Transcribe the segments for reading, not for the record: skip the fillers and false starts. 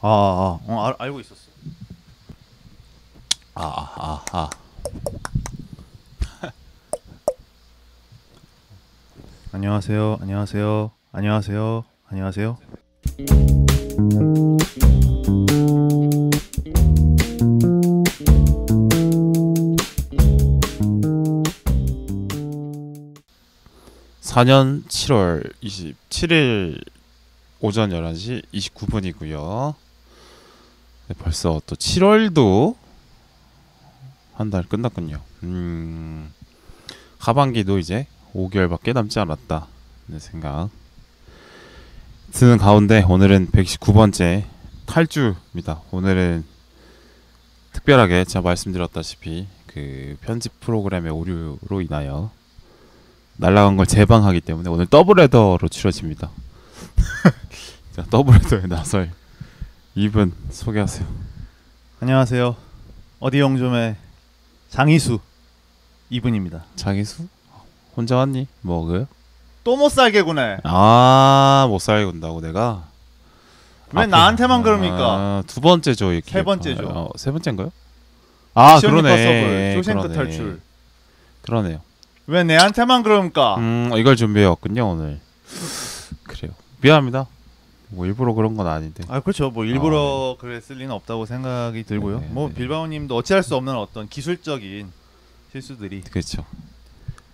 알고 있었어. 아, 아, 아. 안녕하세요. 안녕하세요. 안녕하세요. 안녕하세요. (4년 7월 27일) 오전 11시 29분이고요. 네, 벌써 또 7월도 한 달 끝났군요. 하반기도 이제 5개월밖에 남지 않았다 네 생각 드는 가운데 오늘은 119번째 탈주입니다. 오늘은 특별하게 제가 말씀드렸다시피 그 편집 프로그램의 오류로 인하여 날라간 걸 재방하기 때문에 오늘 더블헤더로 치러집니다. 자, 더블헤더에 나설 이분 소개하세요. 안녕하세요. 어디 영점의 장희수 이분입니다. 장희수? 혼자 왔니? 뭐그요? 또 못 살게 구네. 아, 못 살게 군다고 내가? 왜 나한테만 그럽니까? 아, 두 번째죠. 이렇게. 세 번째죠. 세 번째인가요? 아, 미션 그러네. 임파서블, 쇼생크 그러네. 탈출. 그러네요. 왜 내한테만 그럽니까? 이걸 준비해 왔군요 오늘. 그래요. 미안합니다. 뭐 일부러 그런 건 아닌데. 아 그렇죠. 뭐 일부러 그랬을 리는 없다고 생각이 들고요. 네, 뭐 네. 빌바오님도 어찌할 수 없는 어떤 기술적인 실수들이 그렇죠.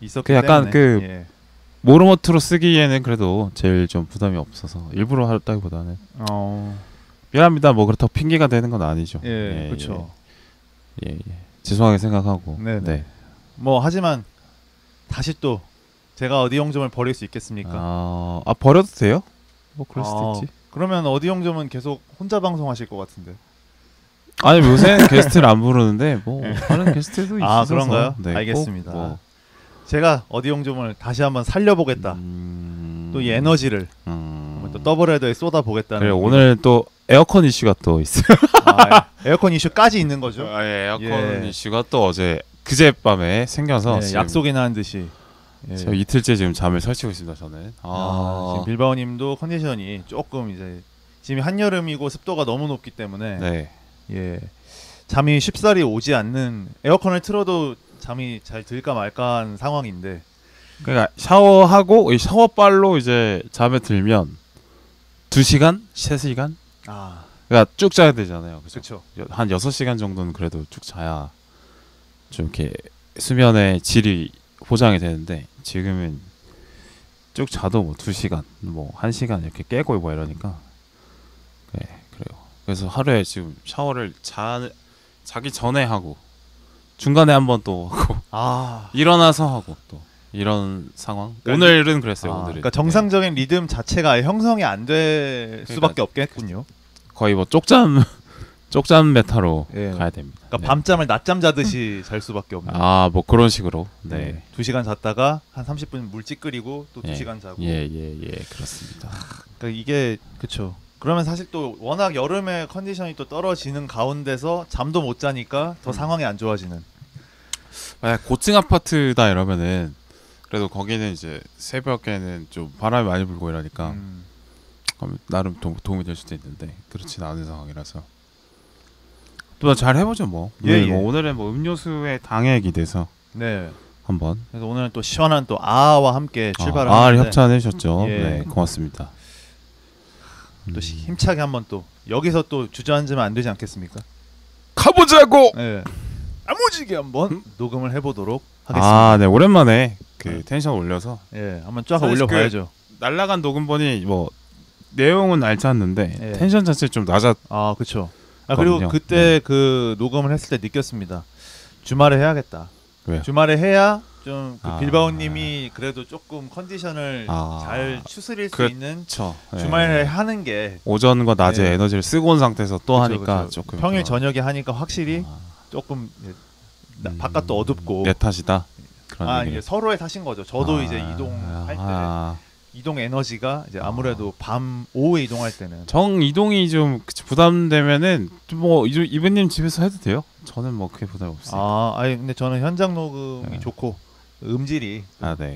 있었기 그 약간 때문에 그 예. 모르모트로 쓰기에는 그래도 제일 좀 부담이 없어서 일부러 했다기보다는 미안합니다. 뭐 그렇다고 핑계가 되는 건 아니죠. 예, 그렇죠. 예. 죄송하게 생각하고. 네네. 네. 뭐 하지만 다시 또 제가 어디 영점을 버릴 수 있겠습니까? 아 버려도 돼요? 뭐 그럴 수도 있지. 그러면 어디 영점은 계속 혼자 방송하실 것 같은데. 아니 요새 게스트를 안 부르는데 뭐 다른 게스트도 있어서. 아 그런가요? 네, 알겠습니다. 뭐. 제가 어디 영점을 다시 한번 살려보겠다. 또 이 에너지를 한번 또 더블헤더에 쏟아보겠다는. 그래 오늘 또 에어컨 이슈가 또 있어요. 에어컨 이슈까지 있는 거죠? 에어컨 이슈가 또 어제 그제밤에 생겨서 약속이나 한 듯이. 저 이틀째 지금 잠을 설치고 있습니다. 저는. 지금 빌바오님도 컨디션이 조금 이제 지금 한여름이고 습도가 너무 높기 때문에 네. 잠이 쉽사리 오지 않는, 에어컨을 틀어도 잠이 잘 들까 말까한 상황인데. 그러니까 샤워하고 이 샤워빨로 이제 잠에 들면 2시간, 3시간. 그러니까 쭉 자야 되잖아요. 그렇죠. 한 6시간 정도는 그래도 쭉 자야 좀 이렇게 수면의 질이 보장이 되는데 지금은 쭉 자도 뭐 2시간, 뭐 1시간 이렇게 깨고 뭐 이러니까 그래요. 그래서 하루에 지금 샤워를 자기 전에 하고 중간에 한번 또 하고 일어나서 하고 또 이런 상황. 그러니까 오늘은 그랬어요. 오늘은. 그러니까 정상적인 리듬 자체가 아예 형성이 안 될 수밖에 없겠군요. 거의 뭐 쪽잠 메타로 가야 됩니다. 그러니까 밤잠을 낮잠 자듯이 잘 수밖에 없는. 뭐 그런 식으로. 네. 2시간 잤다가 한 30분 물 찌끄리고 또 2시간 자고. 그렇습니다. 그러니까 이게 그렇죠. 그러면 사실 또 워낙 여름에 컨디션이 또 떨어지는 가운데서 잠도 못 자니까 더 상황이 안 좋아지는. 만약 고층 아파트다 이러면은 그래도 거기는 이제 새벽에는 좀 바람이 많이 불고 이러니까 나름 도움이 될 수도 있는데 그렇진 않은 상황이라서 또 잘 해보죠 뭐. 오늘은 뭐 음료수의 당액이 돼서 한번. 그래서 오늘은 또 시원한 또 아와 함께 출발을 하는데 협찬해 주셨죠. 네, 고맙습니다. 또 힘차게 한번 또 여기서 또 주저앉으면 안 되지 않겠습니까? 가보자고. 야무지게 한번 녹음을 해보도록 하겠습니다. 네, 오랜만에 그 텐션 올려서 한번 쫙 올려봐야죠. 날라간 녹음본이 뭐 내용은 알찼는데 텐션 자체 좀 낮았. 그렇죠. 그리고 그때 그 녹음을 했을 때 느꼈습니다. 주말에 해야겠다. 왜요? 주말에 해야 좀 빌바오님이 그래도 조금 컨디션을 잘 추스릴 수 있는 주말에 하는 게 오전과 낮에 에너지를 쓰고 온 상태에서 또 하니까 조금 평일 저녁에 하니까 확실히 조금 바깥도 어둡고 내 탓이다. 이게 서로의 탓인 거죠. 저도 이제 이동할 때 이동 에너지가 이제 아무래도 밤 오후에 이동할 때는 정 이동이 좀 부담되면은 뭐 이분님 집에서 해도 돼요. 저는 뭐 그게 부담 없어요. 근데 저는 현장 녹음이 좋고 음질이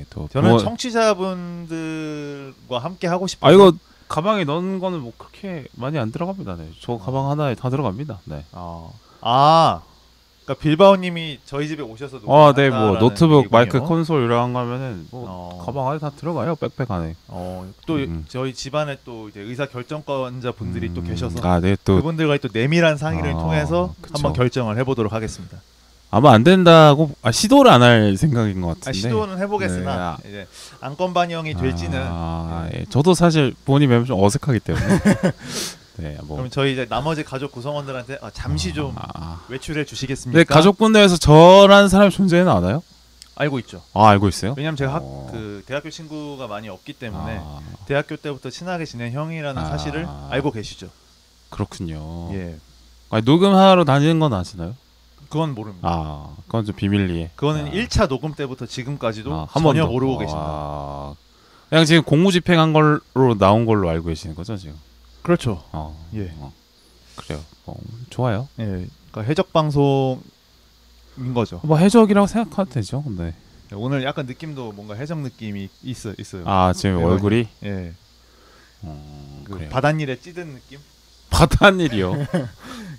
또 저는 청취자분들과 함께 하고 싶어요. 이거 가방에 넣는 거는 뭐 그렇게 많이 안 들어갑니다. 네. 저 가방 하나에 다 들어갑니다. 네. 그러니까 빌바오님이 저희 집에 오셔서 네, 뭐 녹음한다라는 노트북, 얘기군요. 마이크, 콘솔 이런 거 하면은 뭐 가방 안에 다 들어가요. 백팩 안에. 또 음. 저희 집안에 또 이제 의사 결정권자 분들이 또 계셔서 네, 또 그분들과 또 내밀한 상의를 통해서 그쵸. 한번 결정을 해보도록 하겠습니다. 아마 안 된다고 시도를 안 할 생각인 것 같은데. 시도는 해보겠으나 이제 안건 반영이 될지는 예. 저도 사실 부모님 뵈면 좀 어색하기 때문에. 네, 뭐. 그럼 저희 이제 나머지 가족 구성원들한테 잠시 좀 외출해 주시겠습니까? 네, 가족분 내에서 저라는 사람의 존재는 알아요? 알고 있죠. 알고 있어요? 왜냐면 제가 그 대학교 친구가 많이 없기 때문에 대학교 때부터 친하게 지낸 형이라는 사실을 알고 계시죠. 그렇군요. 예, 녹음하러 다니는 건 아시나요? 그건 모릅니다. 그건 좀 비밀리에. 그거는 1차 녹음 때부터 지금까지도 한 전혀 번도 모르고 계십니다. 그냥 지금 공무집행한 걸로 나온 걸로 알고 계시는 거죠 지금? 그렇죠. 예. 그래요. 좋아요. 예, 그러니까 해적 방송인 거죠. 뭐 해적이라고 생각하면 되죠. 근데 오늘 약간 느낌도 뭔가 해적 느낌이 있어요. 지금 네, 얼굴이. 예, 그 그래요. 바닷일에 찌든 느낌. 바닷일이요.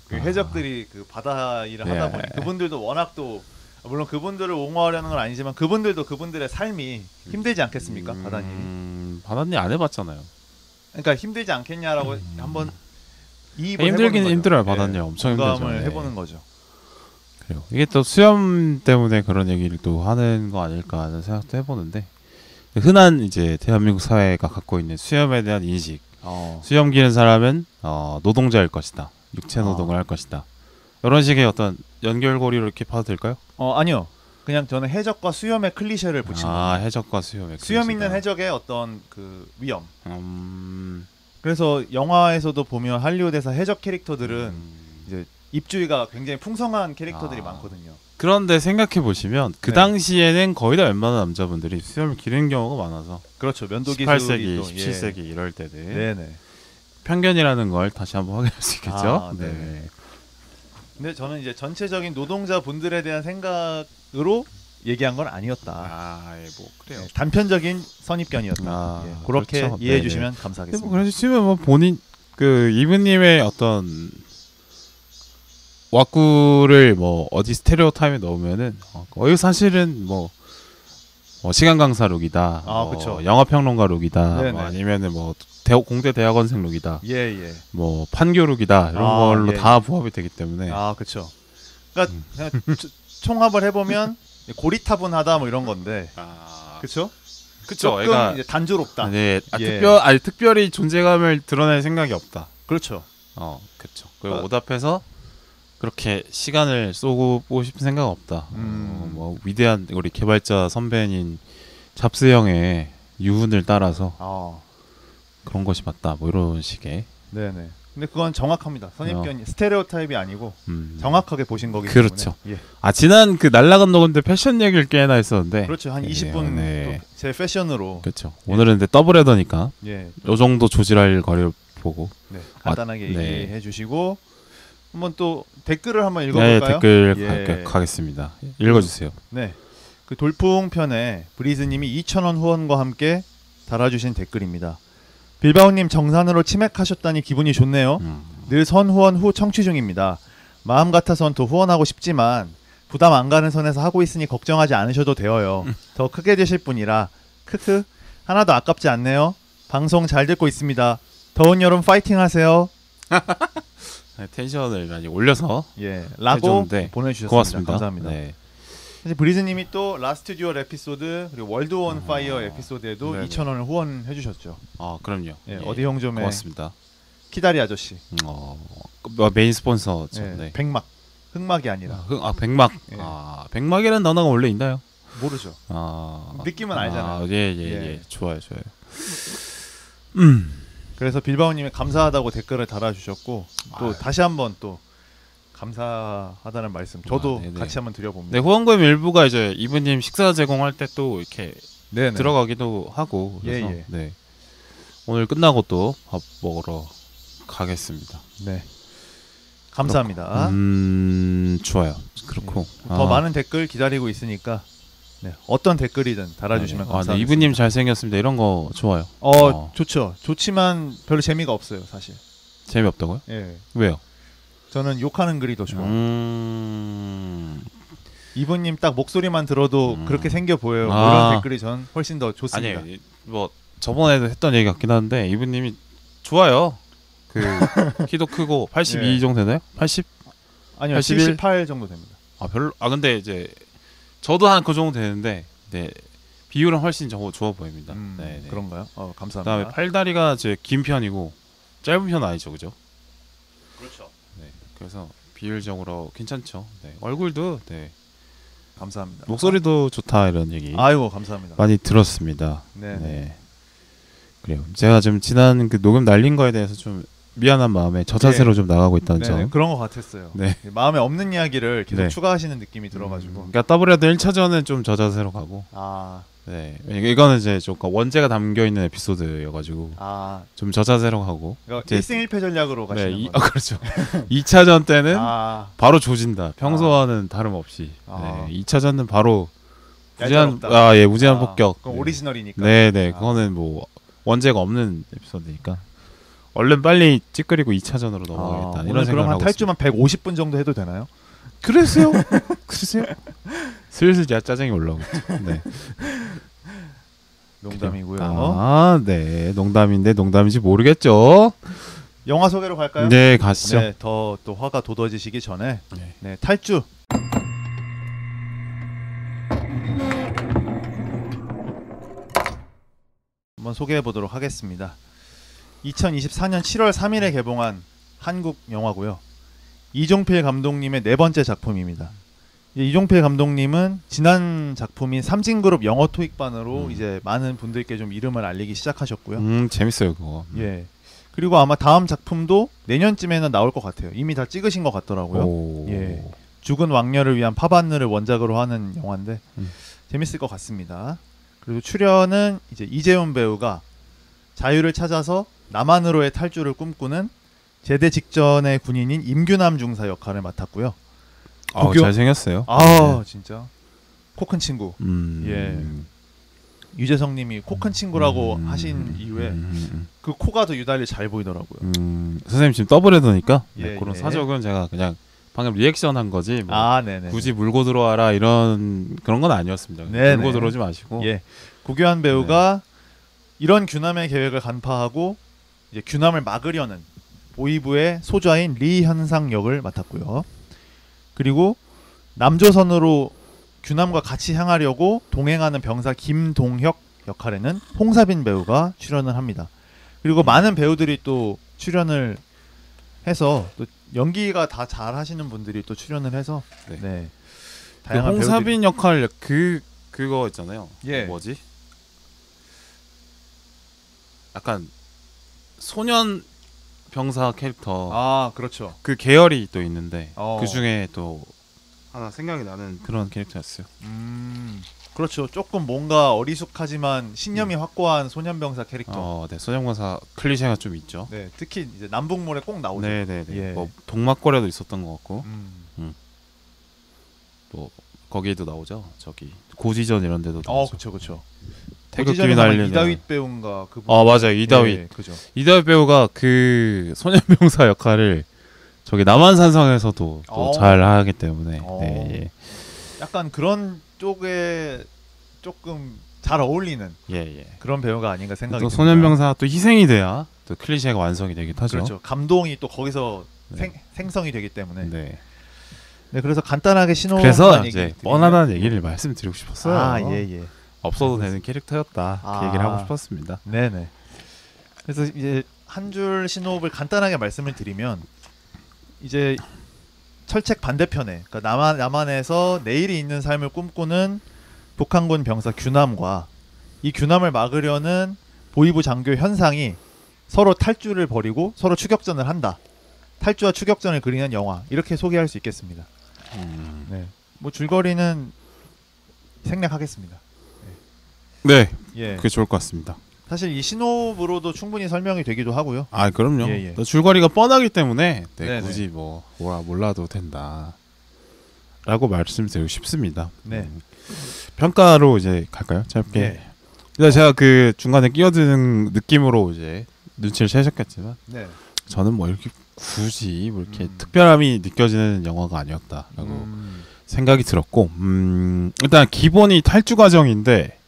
그 해적들이 그 바다 일을 하다 보니 그분들도 워낙 또 물론 그분들을 옹호하려는 건 아니지만 그분들도 그분들의 삶이 힘들지 않겠습니까? 바닷일이. 바닷일 안 해봤잖아요. 그러니까 힘들지 않겠냐라고 한번 이입을 힘들긴 해보는 힘들어요. 거죠. 바닷일 엄청 힘들죠. 공감을 해보는 거죠. 그래요. 이게 또 수염 때문에 그런 얘기를 또 하는 거 아닐까 하는 생각도 해보는데 흔한 이제 대한민국 사회가 갖고 있는 수염에 대한 인식. 수염 기는 사람은 노동자일 것이다. 육체 노동을 할 것이다. 이런 식의 어떤 연결고리로 이렇게 봐도 될까요? 아니요. 그냥 저는 해적과 수염의 클리셰를 붙인 겁니다. 해적과 수염의 수염 클리셰다. 있는 해적의 어떤 그 위험. 음... 그래서 영화에서도 보면 할리우드에서 해적 캐릭터들은 이제 입주위가 굉장히 풍성한 캐릭터들이 많거든요. 그런데 생각해 보시면 그 네. 당시에는 거의 다 웬만한 남자분들이 수염을 기르는 경우가 많아서 그렇죠. 면도 18세기, 기술이 17세기 이럴 때들 네네. 편견이라는 걸 다시 한번 확인할 수 있겠죠. 네. 근데 저는 이제 전체적인 노동자 분들에 대한 생각으로 얘기한 건 아니었다. 뭐 그래요. 네, 단편적인 선입견이었다. 그렇게 그렇죠. 이해해 네네. 주시면 뭐 감사하겠습니다. 그래서 지금 뭐 본인 그 이브님의 어떤 왁구를 뭐 어디 스테레오 타임에 넣으면은 거의 사실은 뭐 시간 강사 룩이다. 그쵸. 영화 평론가 룩이다. 네네. 아니면은 뭐 공대 대학원생 룩이다. 예. 뭐 판교 룩이다. 이런 걸로 다 부합이 되기 때문에. 그렇죠. 그러니까 그냥 총합을 해보면 고리타분하다 뭐 이런 건데. 그렇죠? 그쵸. 조금 애가 이제 단조롭다. 네. 예. 특별히 존재감을 드러낼 생각이 없다. 그렇죠. 그렇죠. 그리고 옷 앞에서 그렇게 시간을 쏘고 싶은 생각 없다. 뭐 위대한 우리 개발자 선배인 잡스 형의 유훈을 따라서 그런 것이 맞다. 뭐 이런 식의. 네네. 근데 그건 정확합니다. 선입견이 스테레오타입이 아니고 정확하게 보신 거기 그렇죠. 때문에. 지난 그 날라간 녹음 때 패션 얘기를 꽤나 했었는데. 그렇죠. 한 20분 제 패션으로. 그렇죠. 오늘은 근데 더블 헤더니까. 요 정도 조질할 거리를 보고. 간단하게 얘기해 주시고 한번 또 댓글을 한번 읽어볼까요? 댓글 가겠습니다. 읽어주세요. 네, 그 돌풍 편에 브리즈님이 2,000원 후원과 함께 달아주신 댓글입니다. 빌바오님 정산으로 치맥하셨다니 기분이 좋네요. 늘 선후원 후 청취 중입니다. 마음 같아선 더 후원하고 싶지만 부담 안 가는 선에서 하고 있으니 걱정하지 않으셔도 되어요. 더 크게 되실 분이라 크크 하나도 아깝지 않네요. 방송 잘 듣고 있습니다. 더운 여름 파이팅 하세요. 텐션을 많이 올려서 라고 해줬는데 보내주셨습니다. 고맙습니다. 감사합니다. 사실 브리즈님이 또 라스트 듀얼 에피소드 그리고 월드 온 파이어 에피소드에도 2,000원을 후원해 주셨죠. 그럼요. 어디 형점에 고맙습니다. 키다리 아저씨. 메인 스폰서죠. 백막 흑막이 아니라. 백막. 백막이라는 단어가 원래 있나요? 모르죠. 느낌은 알잖아요. 좋아요. 그래서 빌바오님이 감사하다고 댓글을 달아주셨고 또 다시 한번 또 감사하다는 말씀 저도 같이 한번 드려봅니다. 네, 후원금 일부가 이제 이브님 식사 제공할 때 또 이렇게 들어가기도 하고 그래서 오늘 끝나고 또 밥 먹으러 가겠습니다. 네, 감사합니다. 좋아요. 그렇고 더 많은 댓글 기다리고 있으니까 네, 어떤 댓글이든 달아주시면 네. 감사하겠습니다. 네, 이분님 잘생겼습니다. 이런 거 좋아요. 좋죠. 좋지만 별로 재미가 없어요, 사실. 재미없다고요? 예, 왜요? 저는 욕하는 글이 더 좋아요. 음... 이분님 딱 목소리만 들어도 그렇게 생겨 보여요. 아. 이런 댓글이 전 훨씬 더 좋습니다. 아니에요. 뭐 저번에도 했던 얘기 같긴 한데 이분님이 좋아요. 그 키도 크고 82 네. 정도 되나요? 80? 아니요, 81? 78 정도 됩니다. 별로. 근데 이제 저도 한 그 정도 되는데 네. 비율은 훨씬 좋아 보입니다. 네. 그런가요? 감사합니다. 그다음에 팔다리가 이제 긴 편이고 짧은 편 아니죠, 그죠? 그렇죠. 네. 그래서 비율적으로 괜찮죠. 네. 얼굴도 네. 감사합니다. 목소리도 좋다 이런 얘기 아이고 감사합니다. 많이 들었습니다. 네. 네. 그래요. 제가 좀 지난 그 녹음 날린 거에 대해서 좀 미안한 마음에 저자세로 좀 나가고 있다는 점. 그런 것 같았어요. 네. 마음에 없는 이야기를 계속 네. 추가하시는 느낌이 들어가지고. 그러니까 더블헤드 1차전은 좀 저자세로 가고. 네. 이거는 이제 좀 원제가 담겨 있는 에피소드여가지고 좀 저자세로 가고. 그러니까 1승 1패 전략으로 가시는 네. 거죠. 그렇죠. 2차전 때는 바로 조진다. 평소와는 다름없이. 네. 2차전은 바로 무제한 무제한 폭격. 그건 오리지널이니까. 네네. 그거는 뭐 원제가 없는 에피소드니까. 얼른 빨리 찌끄리고 2차전으로 넘어가겠다. 이런 생각을 그럼 한 하고 탈주만 150분 정도 해도 되나요? 그러세요? 그러세요? 슬슬 짜증이 올라오고. 네. 농담이고요. 네. 농담인데 농담인지 모르겠죠. 영화 소개로 갈까요? 네, 가시죠. 네, 더 또 화가 돋아지시기 전에 네, 탈주. 한번 소개해 보도록 하겠습니다. 2024년 7월 3일에 개봉한 한국 영화고요. 이종필 감독님의 네 번째 작품입니다. 이종필 감독님은 지난 작품인 삼진그룹 영어 토익반으로 이제 많은 분들께 좀 이름을 알리기 시작하셨고요. 재밌어요 그거. 예. 그리고 아마 다음 작품도 내년쯤에는 나올 것 같아요. 이미 다 찍으신 것 같더라고요. 예. 죽은 왕녀를 위한 파반느를 원작으로 하는 영화인데 재밌을 것 같습니다. 그리고 출연은 이제 이재훈 배우가 자유를 찾아서 남한으로의 탈주를 꿈꾸는 제대 직전의 군인인 임규남 중사 역할을 맡았고요. 잘생겼어요. 네. 진짜 코 큰 친구. 예. 유재석님이 코 큰 친구라고 하신 이후에 그 코가 더 유달리 잘 보이더라고요. 선생님 지금 더블헤더니까 예, 그런 예. 사적은 제가 그냥 방금 리액션 한 거지. 네네. 굳이 물고 들어와라 이런 그런 건 아니었습니다. 네네. 물고 들어오지 마시고. 예. 고교한 배우가 이런 규남의 계획을 간파하고 이제 규남을 막으려는 보이부의 소좌인 리 현상 역을 맡았고요. 그리고 남조선으로 규남과 같이 향하려고 동행하는 병사 김동혁 역할에는 홍사빈 배우가 출연을 합니다. 그리고 많은 배우들이 또 출연을 해서 또 연기가 다 잘하시는 분들이 또 출연을 해서 그 다양한 홍사빈 역할 그거 있잖아요. 예. 뭐지? 약간 소년 병사 캐릭터. 그렇죠. 그 계열이 또 있는데 그 중에 또 하나 생각이 나는 그런 캐릭터였어요. 그렇죠. 조금 뭔가 어리숙하지만 신념이 확고한 소년병사 캐릭터. 네. 소년병사 클리셰가 좀 있죠. 네, 특히 이제 남북몰에 꼭 나오죠. 네네네. 예. 뭐 동막거래도 있었던 것 같고, 뭐 거기에도 나오죠. 저기 고지전 이런 데도 나오죠. 그렇죠. 태극기 날리는 이다윗 배우인가 그분. 맞아요. 이다윗. 예, 그죠. 이다윗 배우가 그 소년병사 역할을 저기 남한산성에서도 또 잘 하기 때문에 네, 약간 그런 쪽에 조금 잘 어울리는 그런 배우가 아닌가 생각이 또 듭니다. 소년병사 또 희생이 돼야 또 클리셰가 완성이 되긴 하죠. 그렇죠. 감동이 또 거기서 생성이 되기 때문에. 네. 그래서 간단하게 그래서 이제 뻔하다는 얘기를 말씀드리고 싶었어요. 예. 없어도 되는 캐릭터였다. 그 얘기를 하고 싶었습니다. 네네. 그래서 이제 한 줄 신호흡을 간단하게 말씀을 드리면 이제 철책 반대편에 그러니까 남한에서 내일이 있는 삶을 꿈꾸는 북한군 병사 규남과 이 규남을 막으려는 보위부 장교 현상이 서로 탈주를 벌이고 서로 추격전을 한다. 탈주와 추격전을 그리는 영화 이렇게 소개할 수 있겠습니다. 네, 뭐 줄거리는 생략하겠습니다. 네, 예. 그게 좋을 것 같습니다. 사실 이 신호부로도 충분히 설명이 되기도 하고요. 그럼요. 예. 또 줄거리가 뻔하기 때문에 네네. 굳이 몰라도 된다. 라고 말씀드리고 싶습니다. 네. 평가로 이제 갈까요? 짧게. 네. 일단 제가 그 중간에 끼어드는 느낌으로 이제 눈치를 채셨겠지만 네. 저는 뭐 이렇게 굳이 뭐 이렇게 특별함이 느껴지는 영화가 아니었다라고 생각이 들었고, 일단 기본이 탈주 과정인데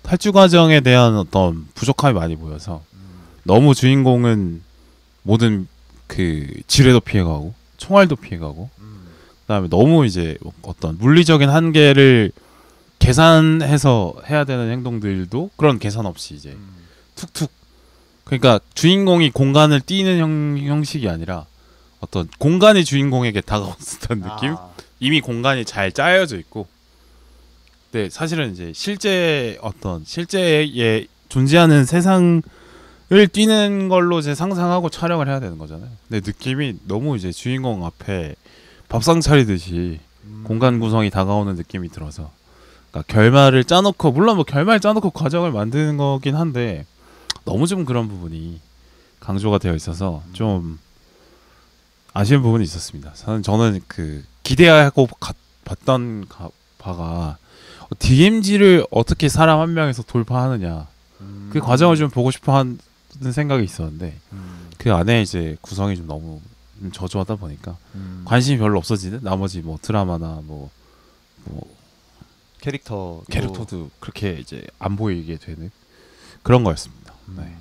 탈주 과정에 대한 어떤 부족함이 많이 보여서 너무 주인공은 모든 그 지뢰도 피해가고 총알도 피해가고, 그다음에 너무 이제 어떤 물리적인 한계를 계산해서 해야 되는 행동들도 그런 계산 없이 이제 툭툭, 그러니까 주인공이 공간을 뛰는 형식이 아니라 어떤 공간이 주인공에게 다가온 듯한 느낌? 이미 공간이 잘 짜여져 있고, 네, 사실은 이제 실제에 존재하는 세상을 뛰는 걸로 이제 상상하고 촬영을 해야 되는 거잖아요. 근데 느낌이 너무 이제 주인공 앞에 밥상 차리듯이 공간 구성이 다가오는 느낌이 들어서, 그러니까 결말을 짜놓고, 물론 뭐 결말 짜놓고 과정을 만드는 거긴 한데 너무 좀 그런 부분이 강조가 되어 있어서 좀 아쉬운 부분이 있었습니다. 저는 그 기대하고 봤던 바가 DMZ를 어떻게 사람 한 명에서 돌파하느냐, 그 과정을 좀 보고 싶어 하는 생각이 있었는데 그 안에 이제 구성이 좀 너무 저조하다 보니까 관심이 별로 없어지는, 나머지 뭐 드라마나 뭐 캐릭터도 그렇게 이제 안 보이게 되는 그런 거였습니다. 네.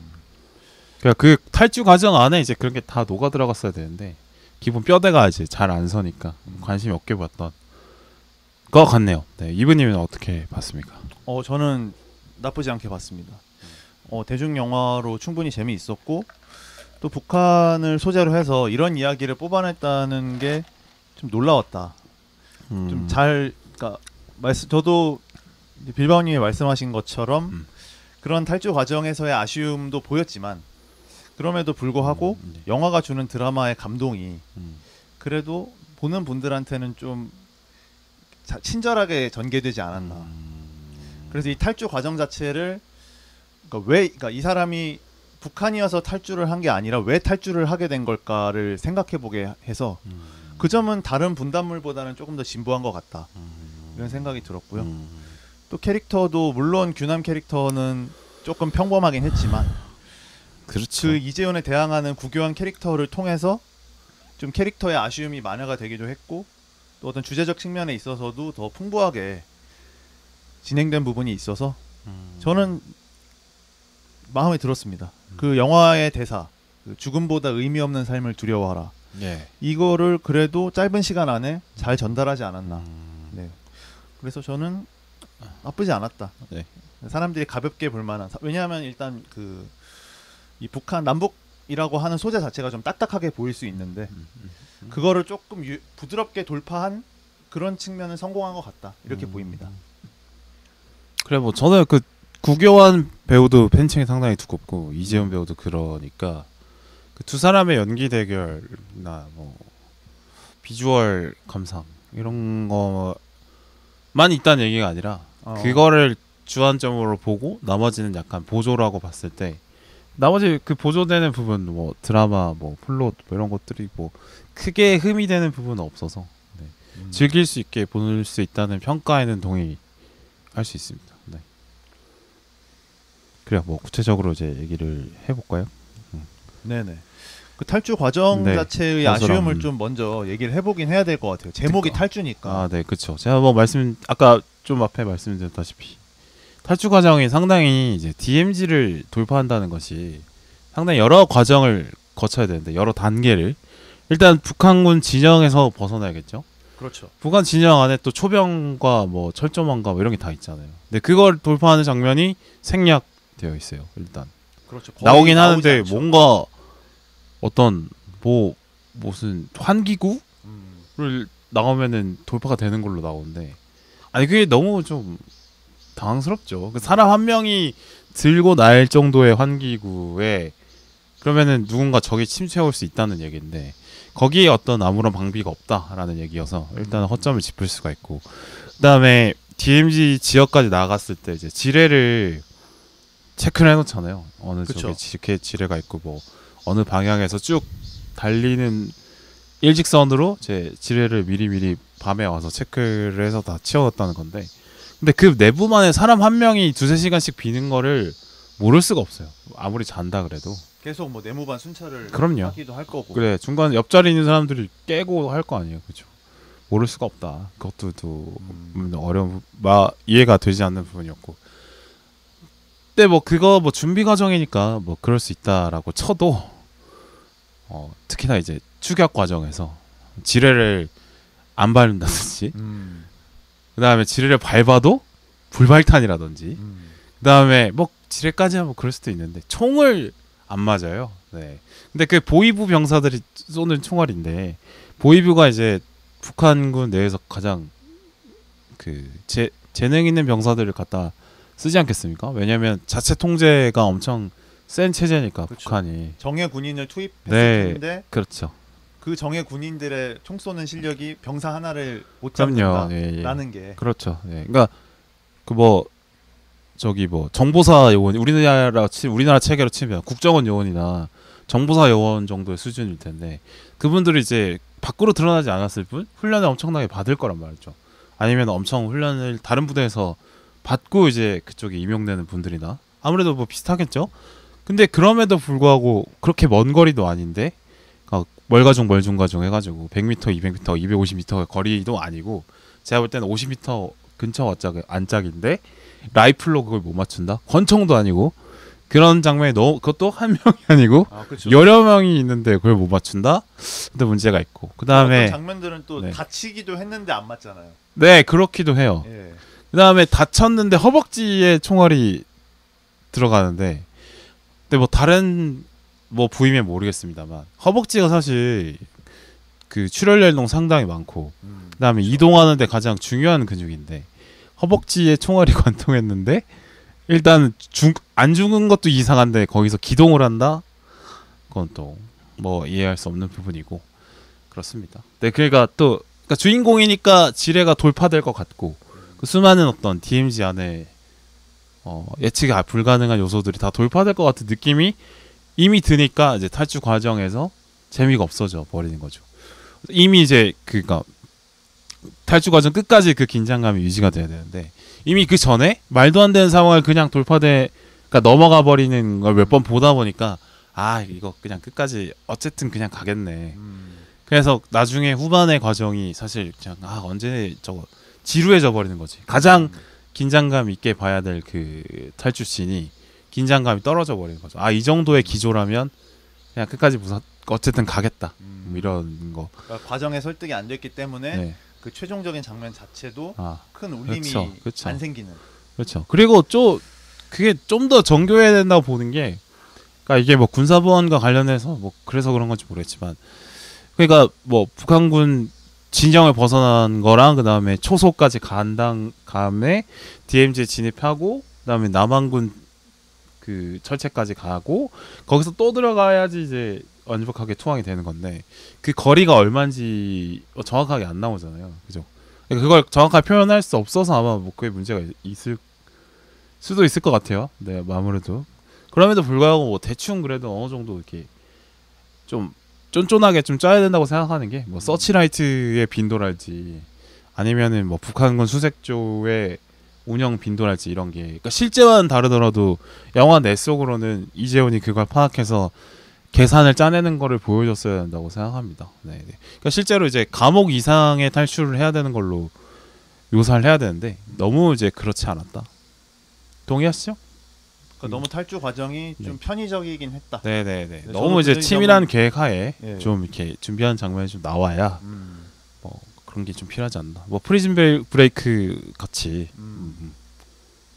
그러니까 그 탈주 과정 안에 이제 그런 게 다 녹아 들어갔어야 되는데 기본 뼈대가 이제 잘 안 서니까 관심이 없게 봤던 것 같네요. 네, 이브님은 어떻게 봤습니까? 저는 나쁘지 않게 봤습니다. 대중 영화로 충분히 재미있었고, 또 북한을 소재로 해서 이런 이야기를 뽑아냈다는 게 좀 놀라웠다. 좀 잘, 그러니까 저도 빌바오님이 말씀하신 것처럼 그런 탈주 과정에서의 아쉬움도 보였지만, 그럼에도 불구하고 영화가 주는 드라마의 감동이 그래도 보는 분들한테는 좀 친절하게 전개되지 않았나. 그래서 이 탈주 과정 자체를 그러니까 이 사람이 북한이어서 탈주를 한 게 아니라 왜 탈주를 하게 된 걸까를 생각해 보게 해서 그 점은 다른 분단물보다는 조금 더 진보한 것 같다, 이런 생각이 들었고요. 또 캐릭터도 물론 규남 캐릭터는 조금 평범하긴 했지만 그렇죠. 그 이재훈에 대항하는 구교한 캐릭터를 통해서 좀 캐릭터의 아쉬움이 만회가 되기도 했고, 또 어떤 주제적 측면에 있어서도 더 풍부하게 진행된 부분이 있어서 저는 마음에 들었습니다. 그 영화의 대사, 그 죽음보다 의미 없는 삶을 두려워하라. 네. 이거를 그래도 짧은 시간 안에 잘 전달하지 않았나. 네. 그래서 저는 나쁘지 않았다. 네. 사람들이 가볍게 볼 만한. 왜냐하면 일단 이 북한 남북이라고 하는 소재 자체가 좀 딱딱하게 보일 수 있는데 그거를 조금 부드럽게 돌파한 그런 측면은 성공한 것 같다, 이렇게 보입니다. 그래, 뭐 저는 그 구교환 배우도 팬층이 상당히 두껍고 이재훈 배우도 그러니까 그 두 사람의 연기 대결이나 뭐 비주얼 감상 이런 거만 있다는 얘기가 아니라 그거를 주안점으로 보고 나머지는 약간 보조라고 봤을 때, 나머지 그 보조되는 부분, 뭐 드라마, 뭐 플롯, 뭐 이런 것들이 뭐 크게 흠이 되는 부분은 없어서 즐길 수 있게 볼 수 있다는 평가에는 동의할 수 있습니다. 네. 그래요. 뭐 구체적으로 이제 얘기를 해볼까요? 네네. 그 탈주 과정 자체의 아쉬움을 좀 먼저 얘기를 해보긴 해야 될 것 같아요. 제목이 탈주니까. 아, 네, 그렇죠. 제가 뭐 아까 좀 앞에 말씀드렸다시피 탈주 과정이 상당히 이제 DMZ를 돌파한다는 것이 상당히 여러 과정을 거쳐야 되는데, 여러 단계를 일단 북한군 진영에서 벗어나야겠죠. 그렇죠. 북한 진영 안에 또 초병과 뭐 철조망과 뭐 이런 게 다 있잖아요. 근데 그걸 돌파하는 장면이 생략되어 있어요. 일단 그렇죠. 나오긴 하는데 뭔가 어떤 무슨 환기구를 나오면은 돌파가 되는 걸로 나오는데, 아니 그게 너무 좀 당황스럽죠. 그 사람 한 명이 들고 날 정도의 환기구에 그러면은 누군가 적이 침투해올 수 있다는 얘기인데 거기에 어떤 아무런 방비가 없다라는 얘기여서 일단 허점을 짚을 수가 있고, 그다음에 DMZ 지역까지 나갔을 때 이제 지뢰를 체크를 해놓잖아요. 어느 그쵸. 쪽에 지뢰가 있고 뭐 어느 방향에서 쭉 달리는 일직선으로 제 지뢰를 미리미리 밤에 와서 체크를 해서 다 치워놨다는 건데, 근데 그 내부만에 사람 한 명이 2-3시간씩 비는 거를 모를 수가 없어요. 아무리 잔다 그래도. 계속 뭐 내무반 순찰을 그럼요. 하기도 할 거고. 그래, 중간 옆자리에 있는 사람들이 깨고 할 거 아니에요, 그죠? 모를 수가 없다. 그것도 또 어려운 이해가 되지 않는 부분이었고. 근데 뭐 그거 뭐 준비 과정이니까 뭐 그럴 수 있다라고 쳐도 특히나 이제 추격 과정에서 지뢰를 안 밟는다든지, 그다음에 지뢰를 밟아도 불발탄이라든지, 그다음에 뭐 지뢰까지 하면 그럴 수도 있는데 총을 안 맞아요. 네. 근데 그 보위부 병사들이 쏘는 총알인데, 보위부가 이제 북한군 내에서 가장 그 재능 있는 병사들을 갖다 쓰지 않겠습니까? 왜냐하면 자체 통제가 엄청 센 체제니까. 그렇죠. 북한이 정예 군인을 투입했을 네, 텐데, 그렇죠. 그 정예 군인들의 총 쏘는 실력이 병사 하나를 못 그럼요. 잡는다라는 게 그렇죠. 예. 그러니까 그 뭐 저기 뭐 정보사 요원, 우리나라 체계로 치면 국정원 요원이나 정보사 요원 정도의 수준일 텐데, 그분들이 이제 밖으로 드러나지 않았을 뿐 훈련을 엄청나게 받을 거란 말이죠. 아니면 엄청 훈련을 다른 부대에서 받고 이제 그쪽에 임용되는 분들이나 아무래도 뭐 비슷하겠죠. 근데 그럼에도 불구하고 그렇게 먼 거리도 아닌데, 멀가중 멀중가중 해가지고 100m, 200m, 250m 거리도 아니고, 제가 볼 때는 50m 근처 안짝인데 라이플로 그걸 못 맞춘다? 권총도 아니고, 그런 장면이 그것도 한 명이 아니고 그렇죠. 여러 명이 있는데 그걸 못 맞춘다? 근데 문제가 있고, 그 다음에 어떤 장면들은 또 네. 다치기도 했는데 안 맞잖아요. 네, 그렇기도 해요. 예. 그 다음에 다쳤는데 허벅지에 총알이 들어가는데, 근데 뭐 다른 뭐 부위면 모르겠습니다만 허벅지가 사실 그 출혈열동 상당히 많고, 그다음에 이동하는데 가장 중요한 근육인데 허벅지에 총알이 관통했는데, 일단 안 죽은 것도 이상한데 거기서 기동을 한다? 그건 또 뭐 이해할 수 없는 부분이고 그렇습니다. 네, 그러니까 주인공이니까 지뢰가 돌파될 것 같고, 그 수많은 어떤 DMZ 안에 예측이 불가능한 요소들이 다 돌파될 것 같은 느낌이 이미 드니까 이제 탈출 과정에서 재미가 없어져 버리는 거죠. 이미 이제 그니까 탈출 과정 끝까지 그 긴장감이 유지가 돼야 되는데, 이미 그 전에 말도 안 되는 상황을 그냥 그러니까 넘어가 버리는 걸 몇 번 보다 보니까, 이거 그냥 끝까지 어쨌든 그냥 가겠네. 그래서 나중에 후반의 과정이 사실 그냥 언제 저거 지루해져 버리는 거지. 가장 긴장감 있게 봐야 될 그 탈출 씬이 긴장감이 떨어져 버리는 거죠. 이 정도의 기조라면 그냥 끝까지 어쨌든 가겠다. 이런 거. 그러니까 과정에 설득이 안 됐기 때문에 네. 그 최종적인 장면 자체도 큰 울림이 그렇죠. 안 생기는. 그렇죠. 그리고 그게 좀 더 정교해야 된다고 보는 게, 그러니까 이게 뭐 군사보안과 관련해서 뭐 그래서 그런 건지 모르겠지만, 그러니까 뭐 북한군 진영을 벗어난 거랑 그다음에 초소까지 간 다음에 DMZ에 진입하고, 그다음에 남한군 그 철책까지 가고, 거기서 또 들어가야지 이제 완벽하게 투항이 되는 건데, 그 거리가 얼마인지 정확하게 안 나오잖아요. 그죠? 그러니까 그걸 정확하게 표현할 수 없어서 아마 뭐 그게 문제가 있을 수도 있을 것 같아요. 네, 아무래도. 그럼에도 불구하고 뭐 대충 그래도 어느 정도 이렇게 좀 쫀쫀하게 좀 짜야 된다고 생각하는 게, 뭐 서치라이트의 빈도랄지 아니면은 뭐 북한군 수색조의 운영 빈도랄지 이런 게, 그러니까 실제와는 다르더라도 영화 내 속으로는 이재훈이 그걸 파악해서 계산을 짜내는 거를 보여줬어야 된다고 생각합니다. 네. 그러니까 실제로 이제 감옥 이상의 탈출을 해야 되는 걸로 묘사를 해야 되는데 너무 이제 그렇지 않았다. 동의하시죠? 그러니까 너무 탈출 과정이 좀 편의적이긴 했다. 네네네. 너무 이제 치밀한 계획하에 좀 이렇게 준비한 장면이 좀 나와야 뭐 그런 게 좀 필요하지 않나. 뭐 프리즌 브레이크 같이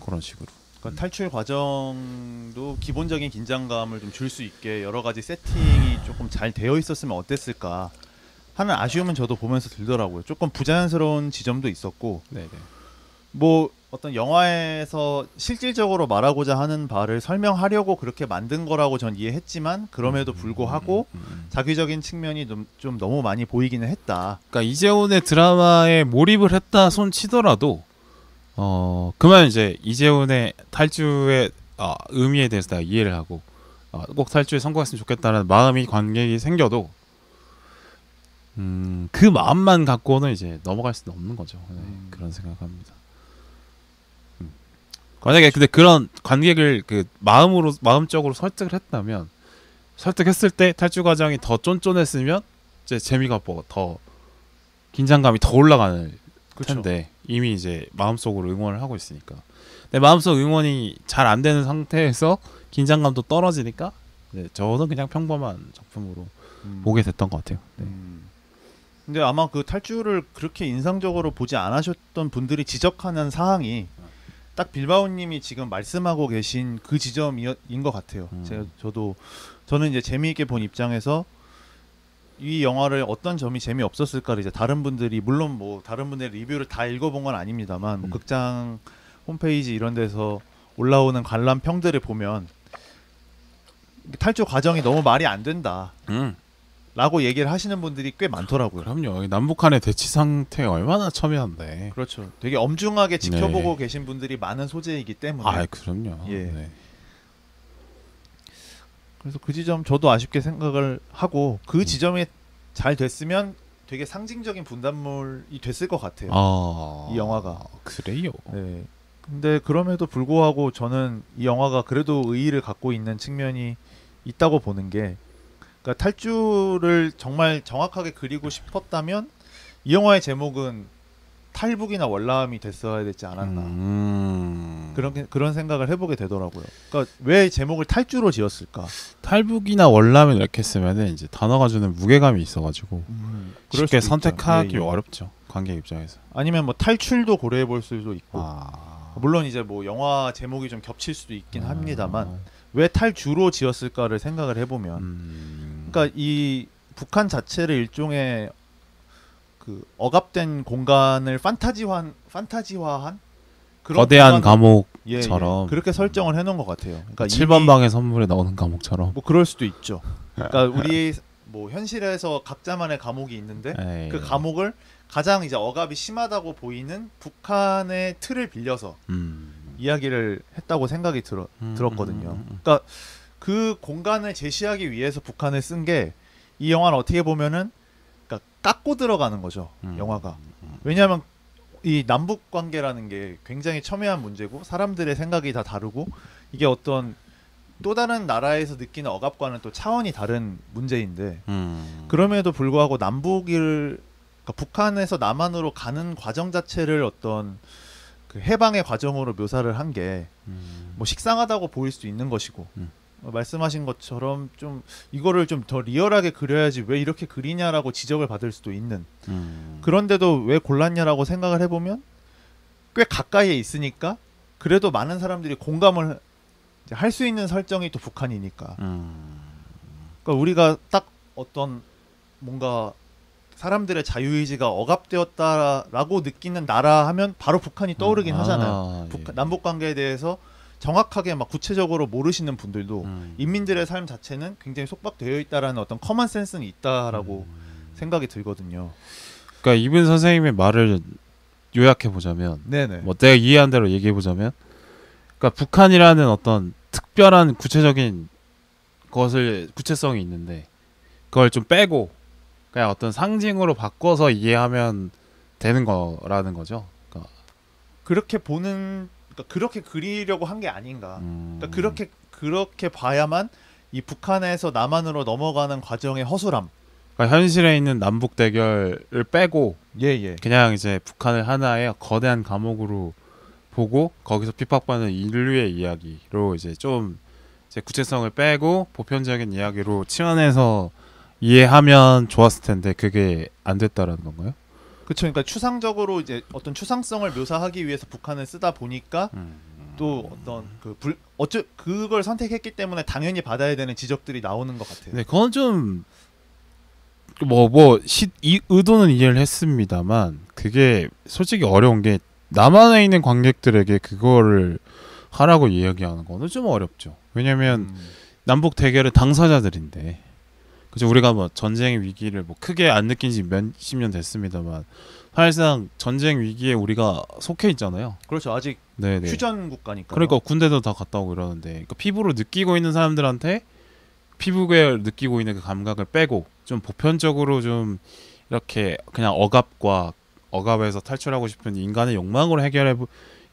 그런 식으로. 그러니까 탈출 과정도 기본적인 긴장감을 좀 줄 수 있게 여러 가지 세팅이 조금 잘 되어 있었으면 어땠을까 하는 아쉬움은 저도 보면서 들더라고요. 조금 부자연스러운 지점도 있었고, 네네. 뭐 어떤 영화에서 실질적으로 말하고자 하는 바를 설명하려고 그렇게 만든 거라고 전 이해했지만, 그럼에도 불구하고 자기적인 측면이 좀 너무 많이 보이기는 했다. 그러니까 이재훈의 드라마에 몰입을 했다 손 치더라도 그만 이제 이재훈의 탈주의 의미에 대해서 내가 이해를 하고, 꼭 탈주에 성공했으면 좋겠다는 마음이 관객이 생겨도 그 마음만 갖고는 이제 넘어갈 수는 없는 거죠. 네, 그런 생각합니다. 만약에 근데 그런 관객을 그 마음적으로 설득을 했다면, 설득했을 때 탈주 과정이 더 쫀쫀했으면 이제 재미가 뭐 더 긴장감이 더 올라가는 텐데, 이미 이제 마음속으로 응원을 하고 있으니까. 내 마음속 응원이 잘 안 되는 상태에서 긴장감도 떨어지니까, 네, 저는 그냥 평범한 작품으로 보게 됐던 것 같아요. 네. 근데 아마 그 탈주를 그렇게 인상적으로 보지 않으셨던 분들이 지적하는 사항이 딱 빌바오님이 지금 말씀하고 계신 그 지점인 것 같아요. 저는 이제 재미있게 본 입장에서 이 영화를 어떤 점이 재미없었을까를 이제 다른 분들이, 물론 뭐 다른 분들의 리뷰를 다 읽어본 건 아닙니다만, 뭐 극장 홈페이지 이런 데서 올라오는 관람 평들을 보면 탈주 과정이 너무 말이 안 된다 라고 얘기를 하시는 분들이 꽤 많더라고요. 그럼요. 남북한의 대치 상태가 얼마나 첨예한데. 그렇죠. 되게 엄중하게 지켜보고 계신 분들이 많은 소재이기 때문에. 아, 그럼요. 예. 네. 그래서 그 지점 저도 아쉽게 생각을 하고, 그 지점이 잘 됐으면 되게 상징적인 분단물이 됐을 것 같아요. 이 영화가. 그래요. 네. 근데 그럼에도 불구하고 저는 이 영화가 그래도 의의를 갖고 있는 측면이 있다고 보는 게, 그러니까 탈주를 정말 정확하게 그리고 싶었다면 이 영화의 제목은 탈북이나 월남이 됐어야 되지 않았나. 그런 생각을 해보게 되더라고요. 그러니까 왜 제목을 탈주로 지었을까? 탈북이나 월남을 이렇게 했으면은 이제 단어가 주는 무게감이 있어가지고 쉽게 선택하기 어렵죠. 관객 입장에서. 아니면 뭐 탈출도 고려해 볼 수도 있고. 물론 이제 뭐 영화 제목이 좀 겹칠 수도 있긴 합니다만, 왜 탈주로 지었을까를 생각을 해보면, 그러니까 이 북한 자체를 일종의 그 억압된 공간을 판타지화한 그런 거대한 감옥처럼 그렇게 설정을 해놓은 것 같아요. 그러니까 7번 방의 선물에 나오는 감옥처럼. 뭐 그럴 수도 있죠. 그러니까 우리 뭐 현실에서 각자만의 감옥이 있는데 그 감옥을 가장 이제 억압이 심하다고 보이는 북한의 틀을 빌려서 이야기를 했다고 생각이 들었거든요. 그러니까 그 공간을 제시하기 위해서 북한을 쓴 게, 이 영화는 어떻게 보면은 그러니까 깎고 들어가는 거죠. 영화가. 왜냐하면 이 남북 관계라는 게 굉장히 첨예한 문제고, 사람들의 생각이 다 다르고, 이게 어떤 또 다른 나라에서 느끼는 억압과는 또 차원이 다른 문제인데, 그럼에도 불구하고 그러니까 북한에서 남한으로 가는 과정 자체를 어떤 그 해방의 과정으로 묘사를 한 게 뭐 식상하다고 보일 수도 있는 것이고, 말씀하신 것처럼 좀 이거를 좀 더 리얼하게 그려야지 왜 이렇게 그리냐라고 지적을 받을 수도 있는, 그런데도 왜 골랐냐라고 생각을 해보면 꽤 가까이에 있으니까 그래도 많은 사람들이 공감을 할 수 있는 설정이 또 북한이니까. 그러니까 우리가 딱 어떤 뭔가 사람들의 자유의지가 억압되었다라고 느끼는 나라 하면 바로 북한이 떠오르긴 하잖아요. 남북 관계에 대해서 정확하게 막 구체적으로 모르시는 분들도 인민들의 삶 자체는 굉장히 속박되어 있다라는 어떤 커먼 센스는 있다라고 생각이 들거든요. 그러니까 이분 선생님의 말을 요약해 보자면, 뭐 내가 이해한 대로 얘기해 보자면, 그러니까 북한이라는 어떤 특별한 구체적인 구체성이 있는데, 그걸 좀 빼고 그냥 어떤 상징으로 바꿔서 이해하면 되는 거라는 거죠. 그러니까 그렇게 그리려고 한 게 아닌가. 그러니까 그렇게 봐야만 이 북한에서 남한으로 넘어가는 과정의 허술함. 그러니까 현실에 있는 남북 대결을 빼고 그냥 이제 북한을 하나의 거대한 감옥으로 보고 거기서 핍박받는 인류의 이야기로 이제 좀 이제 구체성을 빼고 보편적인 이야기로 치환해서 이해하면 좋았을 텐데 그게 안 됐다라는 건가요? 그렇죠. 그러니까 추상적으로 이제 어떤 추상성을 묘사하기 위해서 북한을 쓰다 보니까 또 어떤 그걸 선택했기 때문에 당연히 받아야 되는 지적들이 나오는 것 같아요. 네, 그건 좀 의도는 이해를 했습니다만, 그게 솔직히 어려운 게 남한에 있는 관객들에게 그거를 하라고 이야기하는 거는 좀 어렵죠. 왜냐면 남북 대결의 당사자들인데, 그죠? 우리가 뭐 전쟁의 위기를 뭐 크게 안 느낀 지 몇십 년 됐습니다만 사실상 전쟁 위기에 우리가 속해 있잖아요. 그렇죠. 아직 휴전 국가니까. 그러니까 군대도 다 갔다 오고 이러는데, 그러니까 피부로 느끼고 있는 사람들한테 피부에 느끼고 있는 그 감각을 빼고 좀 보편적으로 좀 이렇게 그냥 억압에서 탈출하고 싶은 인간의 욕망으로